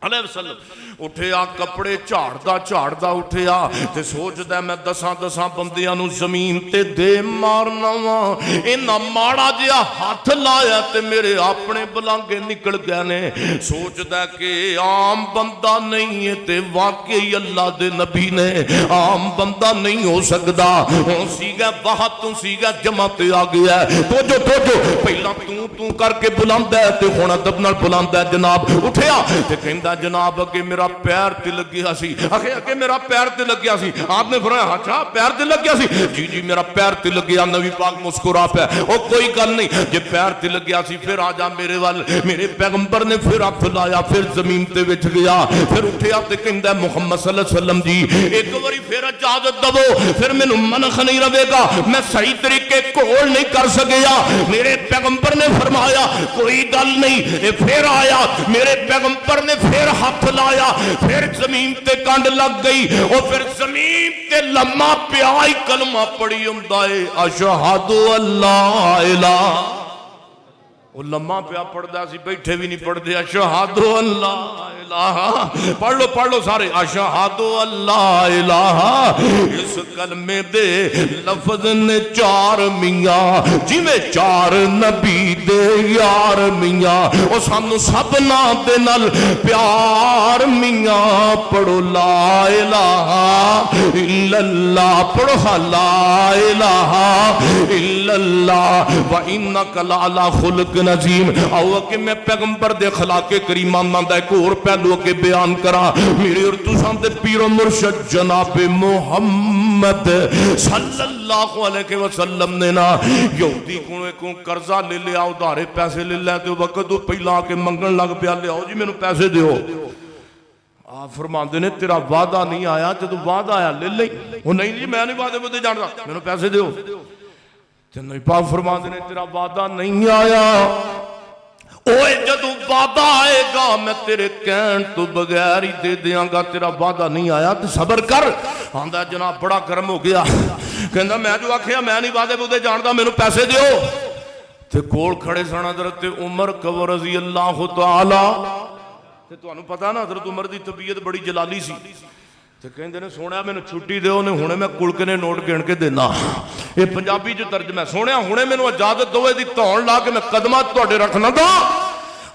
Speaker 2: علیہ وسلم اٹھیا، کپڑے جھاڑدا اٹھیا تے سوچدا میں دساں بندیاں نو زمین تے دے مارنا وا، اینا ماڑا جہا ہاتھ لایا تے میرے اپنے بلانگے نکل گئے نے۔ سوچدا کہ عام بندہ نہیں ہے تے واقعی اللہ دے نبی نے، عام بندہ نہیں ہو سکدا، ہن سیگا بہت تو سیگا جمع تے آ گیا ہے۔ توجہ پہلا تو کر کے بلاندا ہے تے ہن ادب نال بلاندا ہے، جناب اٹھیا تے کہندا جناب اگے میرا پیر تے لگیا سی، اگے میرا پیر تے لگیا سی۔ آپ نے فرمایا اچھا پیر تے لگیا سی؟ جی میرا پیر تے لگیا۔ نبی پاک مسکرا پیا، او کوئی گل نہیں، جے پیر تے لگیا سی پھر آ جا میرے ول۔ میرے پیغمبر نے پھر ہاتھ لایا، پھر زمین تے وچ گیا، پھر اٹھیا تے کہندا محمد صلی اللہ علیہ وسلم جی ایک باری پھر اجازت دو، پھر مینوں منخ نہیں رہے گا، میں صحیح طریقے کول نہیں کر سکیا۔ میرے پیغمبر نے فرمایا کوئی گل نہیں، پھر آیا، میرے پیغمبر نے پھر ہاتھ لایا، پھر زمین تے کنڈ لگ گئی، اور پھر زمین تے لمحہ پیائی کلمہ پڑھی ہمدائے اشہد اللہ الہ۔ وہ لمحہ پیا پڑھدا سی، بیٹھے بھی نہیں پڑھ دے، اشہد اللہ الہ۔ پڑھ لو سارے، اشہد اللہ الہ۔ اس کلمے دے لفظ نے چار میاں، جی میں چار نبی دے یار میاں، او سانو سبنا دے نال پیار میاں۔ پڑھو لا الہ الا اللہ، پڑھو لا الہ الا اللہ وانک لعلی خلق نظیم۔ آؤ کہ میں پیغمبر دے اخلاق کریمہ دا ایک اور پہلو کے بیان کرا۔ میرے اور تساں دے پیر و مرشد جناب محمد صلی اللہ علیہ وسلم نے نا یہودی کو قرضہ لے لیا، ادھارے پیسے لے لیا، تو وقت تو پہلا کے منگن لگ پیا، لے آؤ جی میں نے پیسے دیو۔ آپ فرماندے نے تیرا وعدہ نہیں آیا، جدو وعدہ آیا لے لیں، وہ نہیں جی میں نہیں وعدے بدے جانتا، میں نے پیسے دیو۔ نبی پاک فرماندے نے تیرا وعدہ نہیں آیا، اوے جدو وعدہ آئے گا میں تیرے کہن تو بغیر ہی دے دیاں گا، تیرا وعدہ نہیں آیا تو صبر کر۔ آندہ جناب بڑا کرم ہو گیا، کہندہ میں جو آکھیا میں نہیں وعدے بدے جانتا، میں نے پیسے دیو۔ تے کول کھڑے سن حضرت عمر کو رضی اللہ تعالی، تے تو انہوں پتا نا حضرت عمر دی طبیعت بڑی جلالی سی، تے کہندے نے سونیا میں نے چھٹی دے ہونے ہونے میں کلکنے نوٹ گن کے دینا۔ یہ پنجابی جو ترجمہ ہے، سونیا ہونے میں نے اجازت دوئے دی تون لا کے میں قدمات تو اٹھے رکھنا دا۔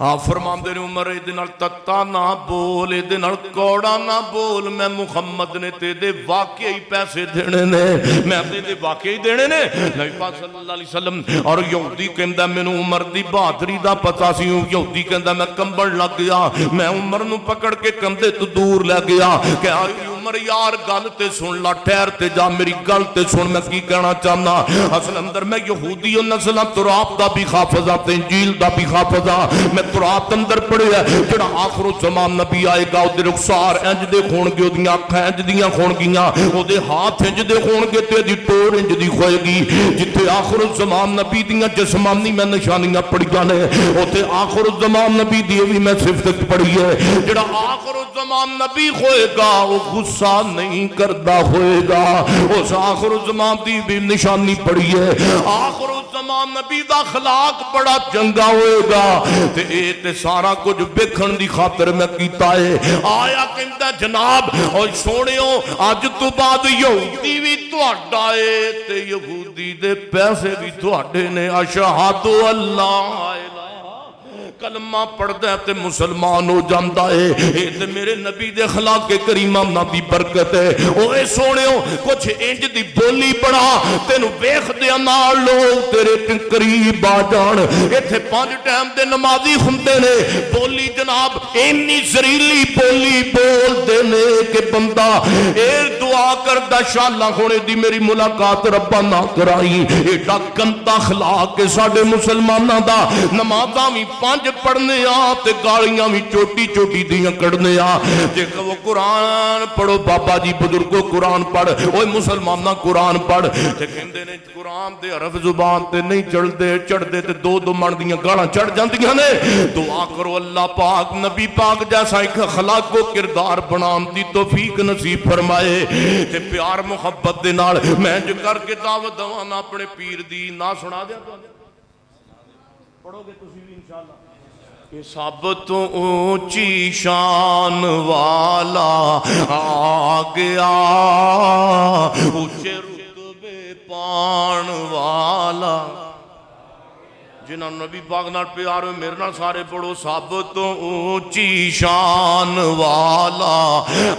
Speaker 2: آپ فرماندے نے عمر اے دے نال تتا نہ بول، اے دے نال کوڑا نہ بول، میں محمد نے تے دے واقعی پیسے دینے نے، میں تے دے واقعی دینے نے۔ نبی پاک صلی اللہ علیہ وسلم اور یہودی کہندا مینوں عمر دی بہادری دا پتہ سی، یہودی کہندا میں کمبل لگ گیا، میں عمر نو پکڑ کے کندھے تو دور لے گیا کہ عمر یار گل تے سن لا، ٹھہر تے جا میری گل تے سن، میں کی کہنا چاہنا۔ اصل اندر میں یہودی و نسلاں تراب دا بھی حافظ ہاں تے انجیل دا بھی حافظ ہاں، میں تراب اندر پڑے ہے جڑا آخر الزمان نبی آئے گا، او دے رخسار انج دے خون گے، او دیاں اکھاں انج دیاں خون گیاں، او دے ہاتھ انج دے خون گے تے دی ٹور انج دی کھوئے گی۔ جتھے آخر الزمان نبی دیاں جسمانی میں نشانیاں پڑیاں نے، اوتے آخر الزمان نبی دی بھی میں صفت پڑھی ہے۔ جڑا آخر الزمان نبی ہوئے گا وہ غصہ نہیں کردہ ہوئے گا، اس آخر الزمان دی بھی نشانی پڑی ہے۔ آخر الزمان نبی دا خلاق بڑا چنگا ہوئے گا، تے اے تے سارا کچھ بکھن دی خاطر میں کیتا ہے۔ آیا کہندہ جناب اور سونیوں آج تو بعد یہودی بھی تہاڈا ہے تے یہودی دے پیسے بھی تہاڈے نے۔ اشہد اللہ الہ، کلمہ پڑھدا تے مسلمان ہو جاندا ہے. اے تے میرے نبی دے اخلاق کریمہ دی برکت ہے. اوے سونےو کچھ انج دی بولی بڑا تینو ویکھدیاں نال لوگ تیرے قریب آ جان. ایتھے 5 ٹائم دے نمازی ہوندے نے, بولی جناب اینی زریلی بولی بول دے نے کہ بندہ اے دعا کردا شالا ہونے دی میری ملاقات ربا نہ کرائی. ایڈا گندا اخلاق کے ساڈے مسلماناں دا. نمازاں وی 5 پڑھنے آ تے گالیاں وی چوٹی چوٹی دیاں کڈنے آ. جے کہ قرآن پڑھو بابا جی بزرگو قرآن پڑھ, اوے مسلماناں قرآن پڑھ تے کہندے نے قرآن دے حرف زبان تے نہیں چڑھدے تے 2 من دیاں گالاں چڑھ جاندیاں نے. دعا کرو اللہ پاک نبی پاک جیسا ایک اخلاق و کردار بنان دی توفیق نصیب فرمائے. تے پیار محبت دے نال میں جو کر کے دعوت دوانا اپنے پیر دی نا سنا دیا تو پڑھو گے تسی بھی انشاءاللہ. کہ سب تو اونچی شان والا آ گیا, اونچے رتبے پان والا. جنہاں نبی پاک نال پیار ہوئے میرے نال سارے پڑھو. سب تو اونچی شان والا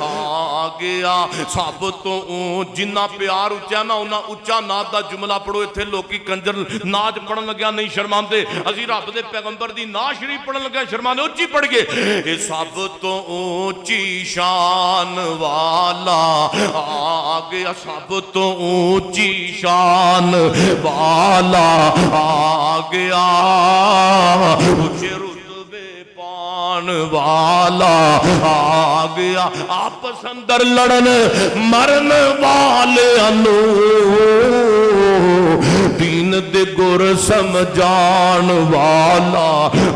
Speaker 2: آ گیا, سب تو جنہ پیار اچھا نہ انہاں اچھا نات دا جملہ پڑھو. ایتھے لوکی کنجر ناج پڑھن لگیا نہیں شرماندے, اسی رب دے پیغمبر دی ناز شریف پڑھن لگیا شرماندے, اونچی پڑھ گئے. اے سب تو اونچی شان والا آ گیا, سب تو اونچی شان والا آ گیا, اونچے رتبے پان والا آ گیا. آپس اندر لڑن مرن والےانو دین دے گر سمجھان والا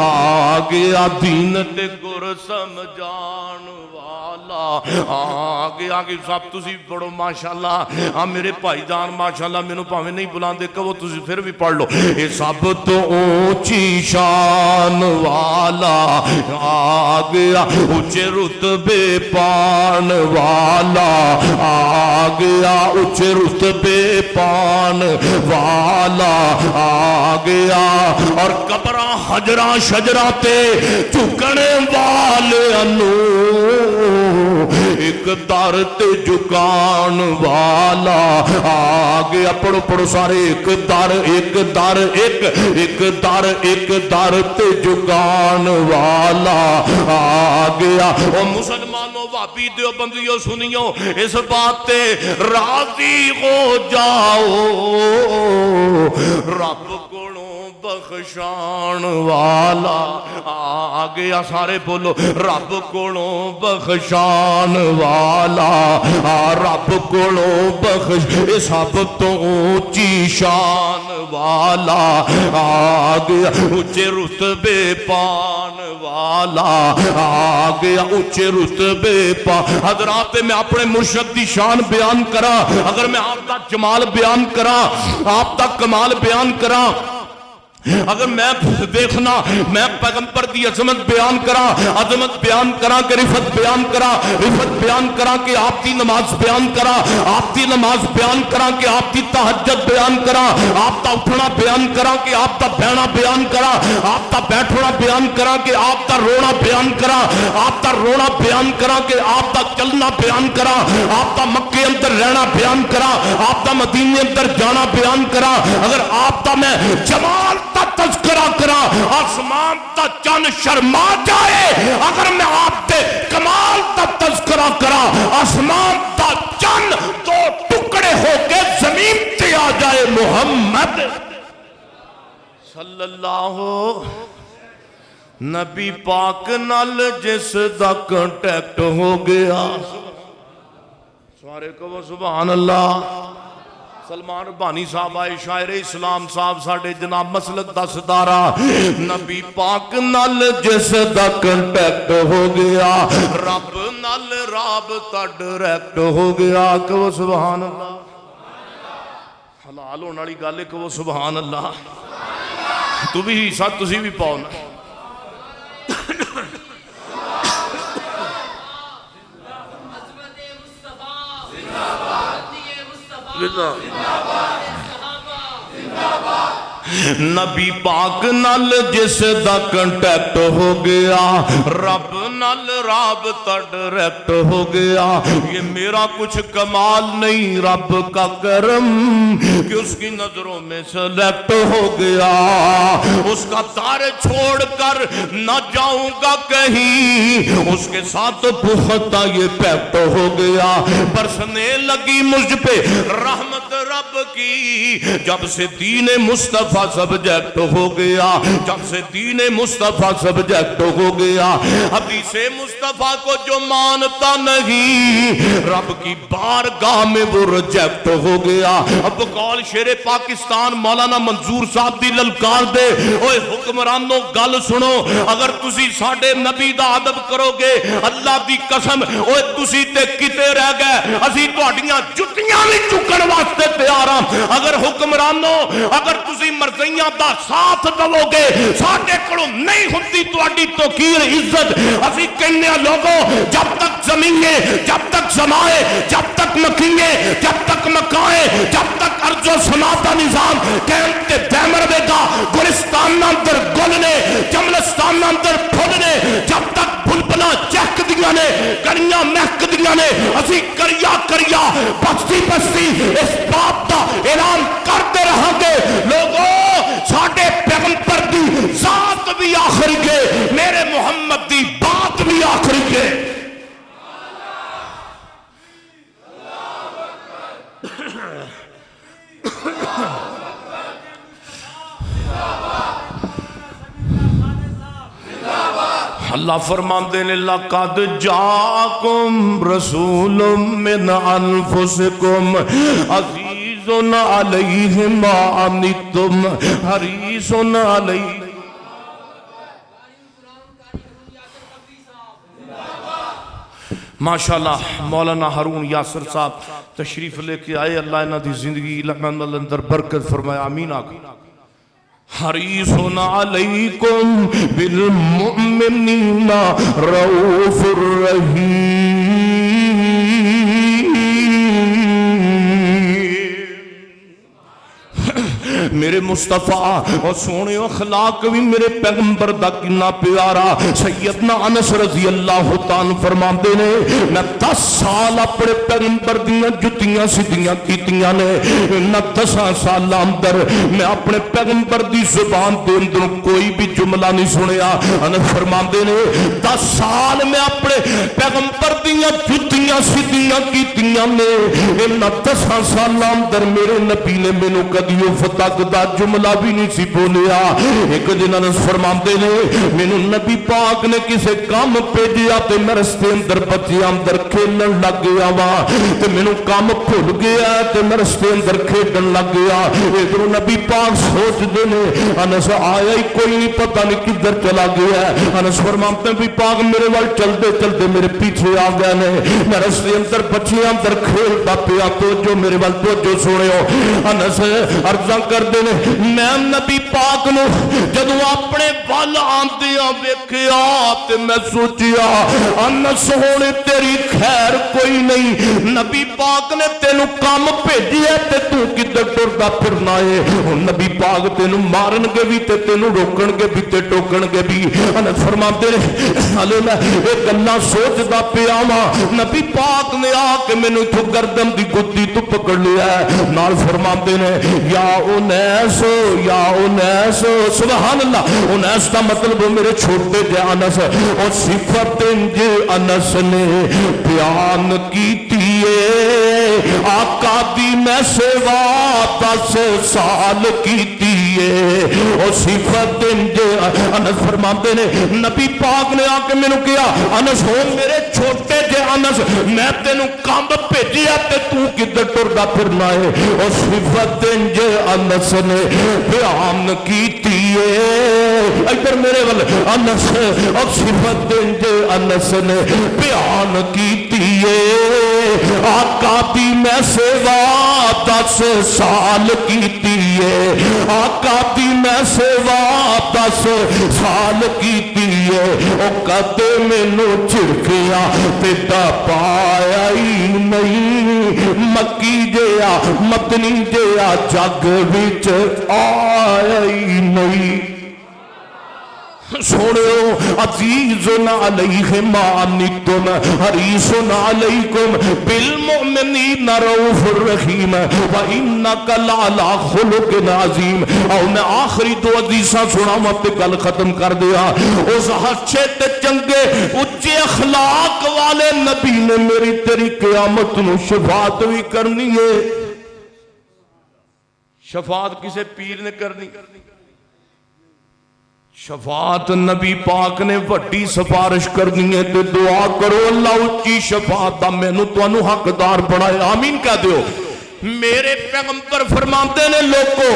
Speaker 2: آ گیا, دین دے گر سمجھان والا آ گیا. کہ سب تسی پڑھو ماشاءاللہ. ہاں میرے بھائی جان ماشاءاللہ مینوں پاویں نہیں بلاندے کہو تسی پھر بھی پڑھ لو. اے سب تو اونچی شان والا آ گیا, اونچے رتبے پان والا آ گیا, اونچے رتبے پان والا آ گیا. اور قبراں حجراں شجراں تے جھکنے والےانو ایک در تے جھکان والا آ گیا. پڑھو پڑھو سارے. ایک در ایک در ایک در تے جھکان والا آ گیا. او مسلمانوں وابی دیوبندیوں سنیو اس بات تے راضی ہو جاؤ, رب کولوں بخشان والا آ گیا. سارے بولو رب کولوں بخشان والا رب کولوں بخش. سب تو اونچی شان والا آ گیا, اونچے رتبے پان والا آ گیا, اونچے رتبے پان. حضرات میں اپنے مرشد دی شان بیان کرا, اگر میں آپ کا جمال بیان کرا, آپ کا کمال بیان کرا, اگر میں دیکھنا میں پیغمبر دی عظمت بیان کرا, عظمت بیان کرا کہ رفت بیان کرا, رفت بیان کرا کہ آپ کی نماز بیان کرا, آپ کی نماز بیان کرا کہ آپ کی تہجد بیان کرا, آپ کا اٹھنا بیان کرا کہ آپ کا بہنا بیان کرا, آپ کا بیٹھنا بیان کرا کہ آپ کا رونا بیان کرا, آپ کا رونا بیان کرا کہ آپ کا چلنا بیان کرا, آپ کا مکے اندر رہنا بیان کرا, آپ کا مدینے اندر جانا بیان کرا. اگر آپ کا میں جمال تذکرہ کرا آسمان تا چند شرما جائے, اگر میں آپ تے کمال تا تذکرہ کرا آسمان تا چند 2 ٹکڑے ہو کے زمین تے آ جائے. محمد صلی اللہ نبی پاک نال جس دا کنٹیکٹ ہو گیا, سارے کو سبحان اللہ. سلمان ربانی صاحب آئے, شاعر اسلام صاحب ساڑھے جناب مسلک دا صدارہ, نبی پاک نال جس دا کنٹیکٹ ہو گیا, رب نال رابطہ ڈائریکٹ ہو گیا. کہ سبحان اللہ. حلال ہونے والی گل ہے کہ وہ سبحان اللہ. تو بھی ساتھ تسی بھی پاؤ نا. نبی پاک نال جس دا کنٹیکٹ ہو گیا رب نال رابطہ ڈائریکٹ ہو گیا. یہ میرا کچھ کمال نہیں رب کا کرم کہ اس کی نظروں میں سلیکٹ ہو گیا. اس کا تارے چھوڑ کر نہ جاؤں گا کہیں اس کے ساتھ پختہ یہ پیکٹ ہو گیا. برسنے لگی مجھ پہ رحمت رب کی جب سے دین مصطفیٰ سبجیکٹ ہو گیا. جب سے دین مصطفیٰ سبجیکٹ ہو گیا. حدیث مصطفیٰ کو جو مانتا نہیں رب کی بارگاہ میں وہ ریجیکٹ ہو گیا. اب قول شیر پاکستان مولانا منظور صاحب دی للکار دے اوے حکمرانوں گل سنو اگر تسی ساڈے نبی دا ادب کرو گے اللہ دی قسم اوے تسی تے کتے رہ گئے اسی تہاڈیاں جُتیاں وی چکن واسطے تیار ہاں. اگر حکمرانوں اگر تسی مرضیاں دا ساتھ دو گے ساڈے کولوں نہیں ہوندی تہاڈی توقیر عزت. اسی کہنے لوگوں جب تک زمینیں جب تک سمائے جب تک مکیے جب تک مکائے جب تک ارض و سما دا نظام قائم تے دائم رہے گا. گلستان اندر گل نے جملستان اندر پھل نے جب تک بلبلا چہک دیاں نے کریاں مہک دیاں نے اسی کریا کریا بستی بستی اس بات دا اعلان کرتے رہاں گے. لوگوں ساڈے پیغمبر دی ذات بھی آخری کے میرے محمد دی بات بھی آخری کے. اللہ فرماندے نے لقد جاءکم رسول من انفسکم عزیز علیہ ما عنتم حریص علیہ. ماشاءاللہ مولانا ہارون یاسر صاحب تشریف لے کے آئے. اللہ انہاں دی زندگی علم اندر برکت فرمایا. آمین آگا. حریص علیکم بالمؤمنین رؤوف الرحیم. میرے مصطفیٰ اور سونے اخلاق بھی میرے پیغمبر دا کنا پیارا. سیدنا انس رضی اللہ تعالیٰ فرماندے نے میں 10 سال اپنے پیغمبر دیاں جتیاں سیدیاں کیتیاں نے. نہ 10 سال اندر میں اپنے پیغمبر دی زبان دے اندر کوئی بھی جملہ نہیں سنیا. انس فرماندے نے 10 سال میں اپنے پیغمبر دیاں جتیاں سیدیاں کیتیاں نے. نہ 10 سال اندر میرے نبی نے مینوں کدیوں فتح دا جملہ بھی نہیں سی بولیا. ایک دن انس فرماندے نے مینوں نبی پاک نے کسے کام بھیجیا تے میں رستے اندر بچیاں اندر کھیلن لگ گیا وا تے مینوں کام بھول گیا تے میں رستے اندر کھیلن لگ گیا. ادھر نبی پاک سوچ دے نے انس آیا ہی کوئی نہیں پتہ نہیں کدھر چلا گیا. انس فرماتے نبی پاک میرے وال چلتے چلتے میرے پیچھے آ گئے نے. میں رستے اندر بچیاں اندر کھیلتا پیا تو جو میرے وال تو جو سونے ہو. انس عرضاں کر دینے میں نبی پاک نو جدو اپنے وال آندیاں ویکھیا تے میں سوچیا انس ہونے تیری خیر کوئی نہیں. نبی پاک نے تینو کام بھیجی ہے تے تو کدھر ٹردا پھرنا ہے. نبی پاک تینو مارن گے بھی تے تینو روکن گے بھی تے ٹوکن گے بھی. انس فرماتے نے ہلے میں ایک گلاں سوچدا پیا وا نبی پاک نے آ کے مینوں تو گردن دی گدی تو پکڑ لیا ہے. نال فرماتے نے یا انیس یا انیس سبحان اللہ. انیس کا مطلب میرے چھوٹے جے انس اور صفت جے انس نے بیان کیتی ہے آقا دی میں سوا 10 سال کیتی ہے. اور صفت جے انس فرماتے نے نبی پاک نے آ کے مینوں کہا انس ہو میرے چھوٹے جے انس میں تینوں کام بھیجیا تے تو کدھر ٹردا پھرنا ہے. اور صفت جے انس نے بیان کیتی ہے ادھر میرے ول انس اور صفت جے انس نے بیان کیتی ہے آقا دی میں سوا 10 سال کیتی ہے. آقا دی میں سوا 10 سال کیتی ہے. او کدے مینوں چھڑکیا تے دا پایا ہی نہیں مکی جے
Speaker 3: جیا مدنی جیا جگ وچ آیا ہی نہیں سنو عزیز علیہ ما عنتم حریص علیکم بالمؤمنین رؤوف الرحیم وانک لعلی خلق عظیم۔ او میں آخری دو حدیثاں سناواں تے گل ختم کر دیا۔ اس اچھے تے چنگے اچھے اخلاق والے نبی نے میری تیری قیامت نو شفاعت بھی کرنی ہے۔
Speaker 2: شفاعت کسے پیر نے کرنی؟ شفاعت نبی پاک نے وڈی سفارش کرنی ہے تے دعا کرو اللہ اچھی شفاعت دا مینوں تانوں حقدار بنائے، آمین کہہ دیو۔ میرے پیغمبر فرماندے نے لوگو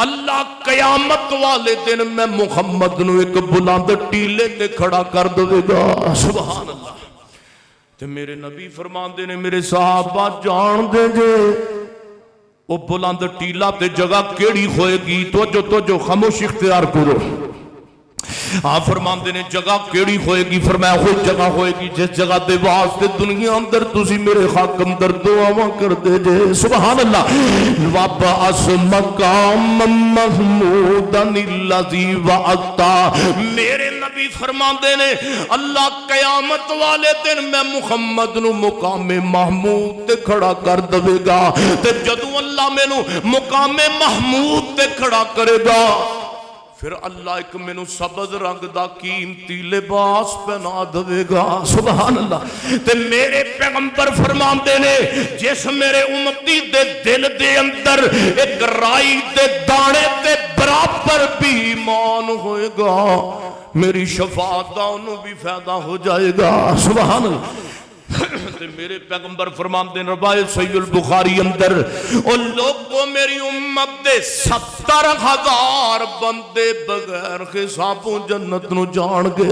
Speaker 2: اللہ قیامت والے دن میں محمد نو ایک بلند ٹیلے تے کھڑا کر دے گا، سبحان اللہ۔ تے میرے نبی فرماندے نے میرے صحابہ جان دے جے وہ بلند ٹیلا تے جگہ کیڑی ہوئے گی؟ تو خاموش اختیار کرو۔ آپ فرماندے نے جگہ کیڑی ہوئے گی؟ فرمایا کوئی جگہ ہوئے گی جس جگہ دے واسطے دنیا اندر تسی میرے حاکم در دعاواں کر دے جے، سبحان اللہ۔ وَبَعَثْ مَقَامًا مَحْمُودًا الَّذِي وَعَدْتَ۔ میرے نبی فرماندے نے اللہ قیامت والے دن میں محمد نو مقام محمود تے کھڑا کر دے گا تے جدوں اللہ میں نو مقام محمود تے کھڑا کرے گا پھر اللہ ایک میں نو سبز رنگ دا قیمتی لباس پہنا دے گا، سبحان اللہ۔ تے میرے پیغمبر فرماندے نے جس میرے امتی دے دل دے اندر ایک رائی دے دانے تے برابر بھی ایمان ہوئے گا میری شفاعت دا انہوں بھی فائدہ ہو جائے گا، سبحان اللہ۔ تے میرے پیغمبر فرماندے ہیں روایت صحیح البخاری اندر او لوگوں میری امت دے 70,000 بندے بغیر حسابوں جنت نو جان گے۔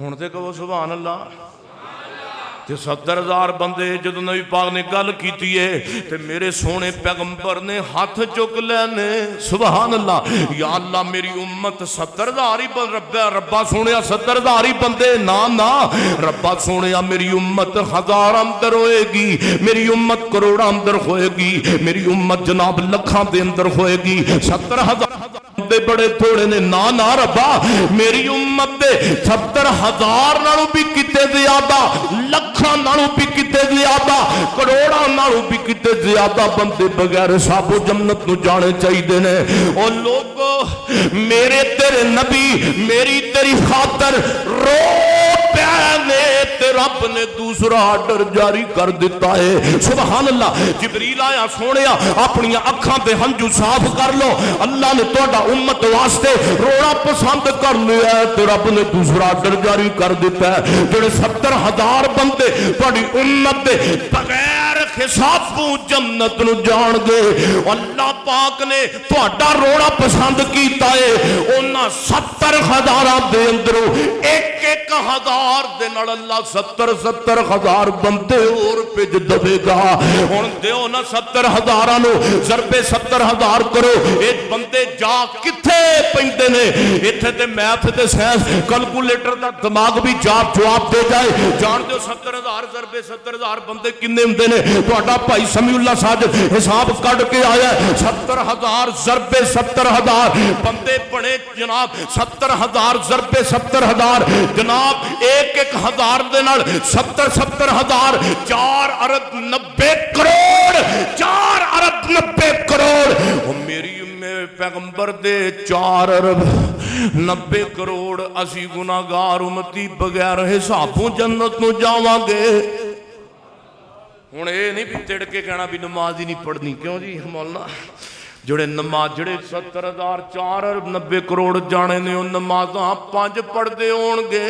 Speaker 2: ہن تے کہو سبحان اللہ۔ تے 70,000 بندے جدوں نبی پاک نے گل کیتی ہے تے میرے سونے پیغمبر نے ہاتھ چک لینے، سبحان اللہ۔ یا اللہ میری امت 70,000 ہی ربا سونے 70,000 ہی بندے نا ربا سونے میری امت 1000 اندر ہوئے گی، میری امت کروڑ اندر ہوئے گی، میری امت جناب لکھاں دے اندر ہوئے گی۔ 70,000 بندے بڑے تھوڑے نے نا ربا میری امت دے 70,000 نالوں بھی کتے زیادہ، لکھاں نالوں بھی کتے زیادہ، کروڑاں نالوں بھی کتے زیادہ بندے بغیر حساب و جنت نو جانے چاہیے نے۔ اور لوگو میرے تیرے نبی میری تیری خاطر رو پیانے تے رب نے دوسرا آرڈر جاری کر دیتا ہے، سبحان اللہ۔ جبریل آیا سونیا اپنی اکھاں تے ہنجو صاف کر لو، اللہ نے توڑا امت واسطے رونا پسند کر لیا ہے تے رب نے دوسرا آرڈر جاری کر دیتا ہے جڑے 70,000 بندے توڑی امت دے بغیر حسابوں جنت نو جان گے۔ اللہ پاک نے توڑا رونا پسند کیتا ہے انہاں 70,000 دے اندروں ایک ہزار دے نال اللہ 70,000 بندے اور پج دے گا۔ ہن دیو نا 70,000 نو ضرب 70,000 کرو، ایک بندے جا کتھے پیندے نے؟ ایتھے تے میتھ تے سائنس کیلکولیٹر دا دماغ بھی جواب دے جائے۔ جان دیو 70,000 ضرب 70,000 بندے کنے ہوندے نے؟ تہاڈا بھائی سمیع اللہ ساجد حساب کڈ کے آیا 70,000 ضرب 70,000 بندے بنے جناب، 70,000 ضرب 70,000 جناب ایک ہزار دے نال 70,000 4 ارب 90 کروڑ 4 ارب 90 کروڑ۔ وہ میری پیغمبر دے 4 ارب 90 کروڑ اسی گناہگار امتی بغیر حسابوں جنت نو جاواں گے۔ ہن اے نہیں بھی تڑ کے کہنا بھی نماز ہی نہیں پڑھنی، کیوں جی مولانا؟ جڑے نماز جڑے 70,000 4 ارب 90 کروڑ جانے نے ان نمازاں 5 پڑھ دے ہون گے،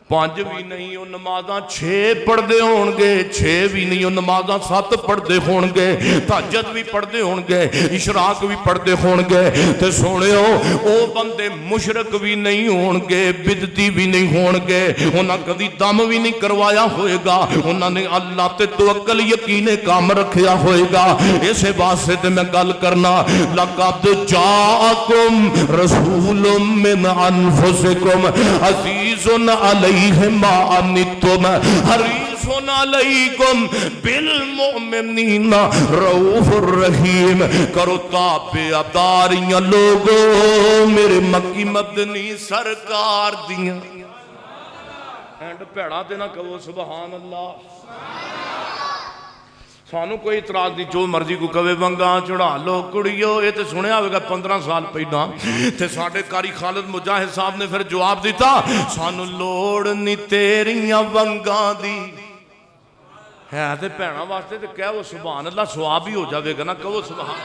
Speaker 2: 5 بھی نہیں وہ نمازاں 6 پڑھ دے ہون گے، 6 بھی نہیں وہ نمازاں 7 پڑھ دے ہون گے، تہجد بھی پڑھ دے ہون گے، اشراق بھی پڑھ دے ہون گے۔ تے سونے او بندے مشرک بھی نہیں ہون گے، بدعتی بھی نہیں ہون گے، انہاں کدی دم بھی نہیں کروایا ہوئے گا، انہاں نے اللہ تے توکل یقین کام رکھیا ہوئے گا۔ اسے واسطے تے میں گل کرنا لقد جاءکم رسول من انفسکم عزیز علیہ
Speaker 3: علیہم ما عنتم حریص علیکم بالمؤمنین رؤوف الرحیم. کرو تابعداریاں لوگو میرے مکی مدنی سرکار دیاں. اینڈ پیڑا تے نہ کہو سبحان اللہ. سانو کوئی اعتراض نہیں، جو مرضی کو کہے ونگاں چڑھا لو کڑیو. یہ تے سنیا ہوگا 15 سال پہلا تے ساڈے قاری خالد مجاہد صاحب نے پھر جواب دیتا، سانو لوڑ نہیں تیریاں ونگاں دی. ہے تے بھیڑاں واسطے تے کہو سبحان اللہ، ثواب ہی ہو جاوے گا نا، کہو سبحان.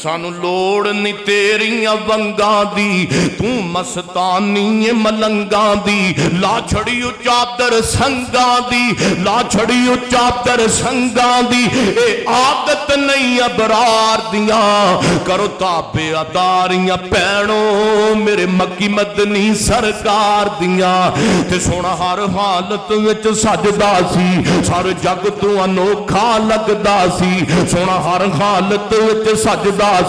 Speaker 3: سانو لوڑ نہیں تیریاں ونگاں دی، تو مستانی ملنگاں دی. لا چھڑیو چادر سنگاں دی، لا چھڑیو چادر سنگاں دی. اے عادت نہیں ابرار دیاں. کرو تابعداریاں بھینوں میرے مکی مدنی سرکار دیاں. تے سونا ہر حالت وچ سجدا سی، سارے جگ تو انوکھا لگدا سی. سونا ہر حالت وچ سجدا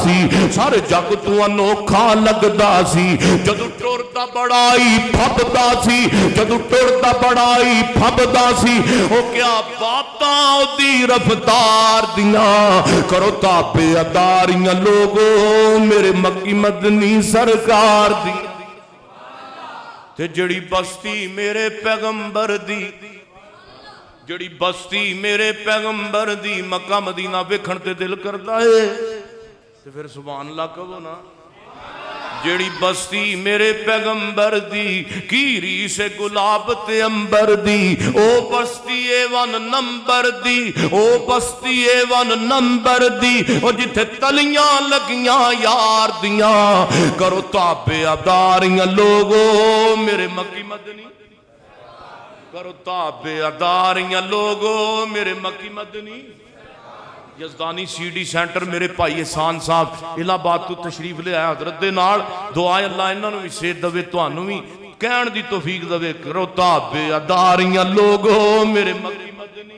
Speaker 3: سی، سارے جگ تو انوکھا لگدا سی. جدو ٹردا بڑائی پھبدا سی، جدو ٹردا بڑائی پھبدا سی. او کیا باتاں دی رفتار دیاں. کرو تابعداریاں لوگو میرے مکی مدنی سرکار دی. تے جڑی بستی میرے پیغمبر دی، جڑی بستی میرے پیغمبر دی مکہ مدینہ ویکھن تے دل کردا ہے تے پھر سبحان اللہ کہو نا. جڑی بستی میرے پیغمبر دی کی ریس گلاب تے امبر دی، او بستی ایوان نمبر دی، او بستی ایوان نمبر دی. او جتھے تلیاں لگیاں یار دیاں. کرو تابعداریاں لوگو میرے مکی مدنی، کرو تابعداریاں لوگو میرے مکی مدنی. یزدانی سی ڈی سینٹر میرے بھائی احسان صاحب الہ آباد تو تشریف لے آیا حضرت دے نال. دعائے اللہ انہاں نوں وی صحت دے، تانوں وی کہن دی توفیق دے. کرو تابعداریاں لوگو میرے مکی مدنی.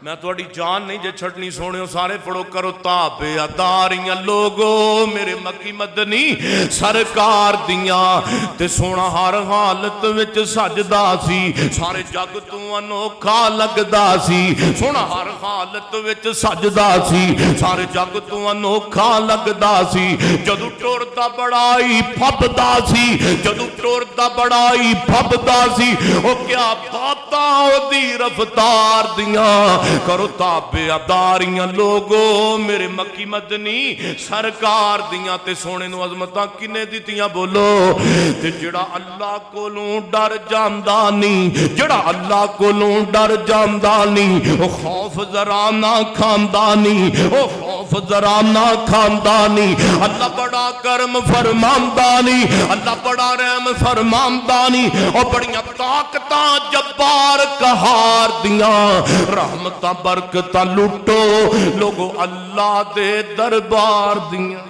Speaker 3: میں تہاڈی جان نہیں جے چھٹنی سونیو سارے پڑھو. کرو تابعداریاں لوگو میرے مکی مدنی سرکار دیاں. تے سونا ہر حالت وچ سجدا سی، سارے جگ تو انوکھا لگدا سی. سونا ہر حالت وچ سجدا سی، سارے جگ تو انوکھا لگدا سی. جدو ٹردا بڑائی پھبدا سی، جدو ٹردا بڑائی پھبدا سی. او کیا باتاں او دی رفتار دیاں. کرو تابعداریاں لوگو میرے مکی مدنی سرکار دیاں. تے سونے نو عظمتاں کنے دتیاں بولو. تے جڑا اللہ کولوں ڈر جاندا نہیں، جڑا اللہ کولوں ڈر جاندا نہیں، او خوف ذرا نہ کھاندا نہیں، او خوف ذرا نہ کھاندا نہیں. اللہ بڑا کرم فرماندا نہیں، اللہ بڑا رحم فرماندا نہیں. او بڑیاں طاقتاں جبار قہار دیاں. رحمت برکتاں لٹو لوگو اللہ دے دربار دیاں.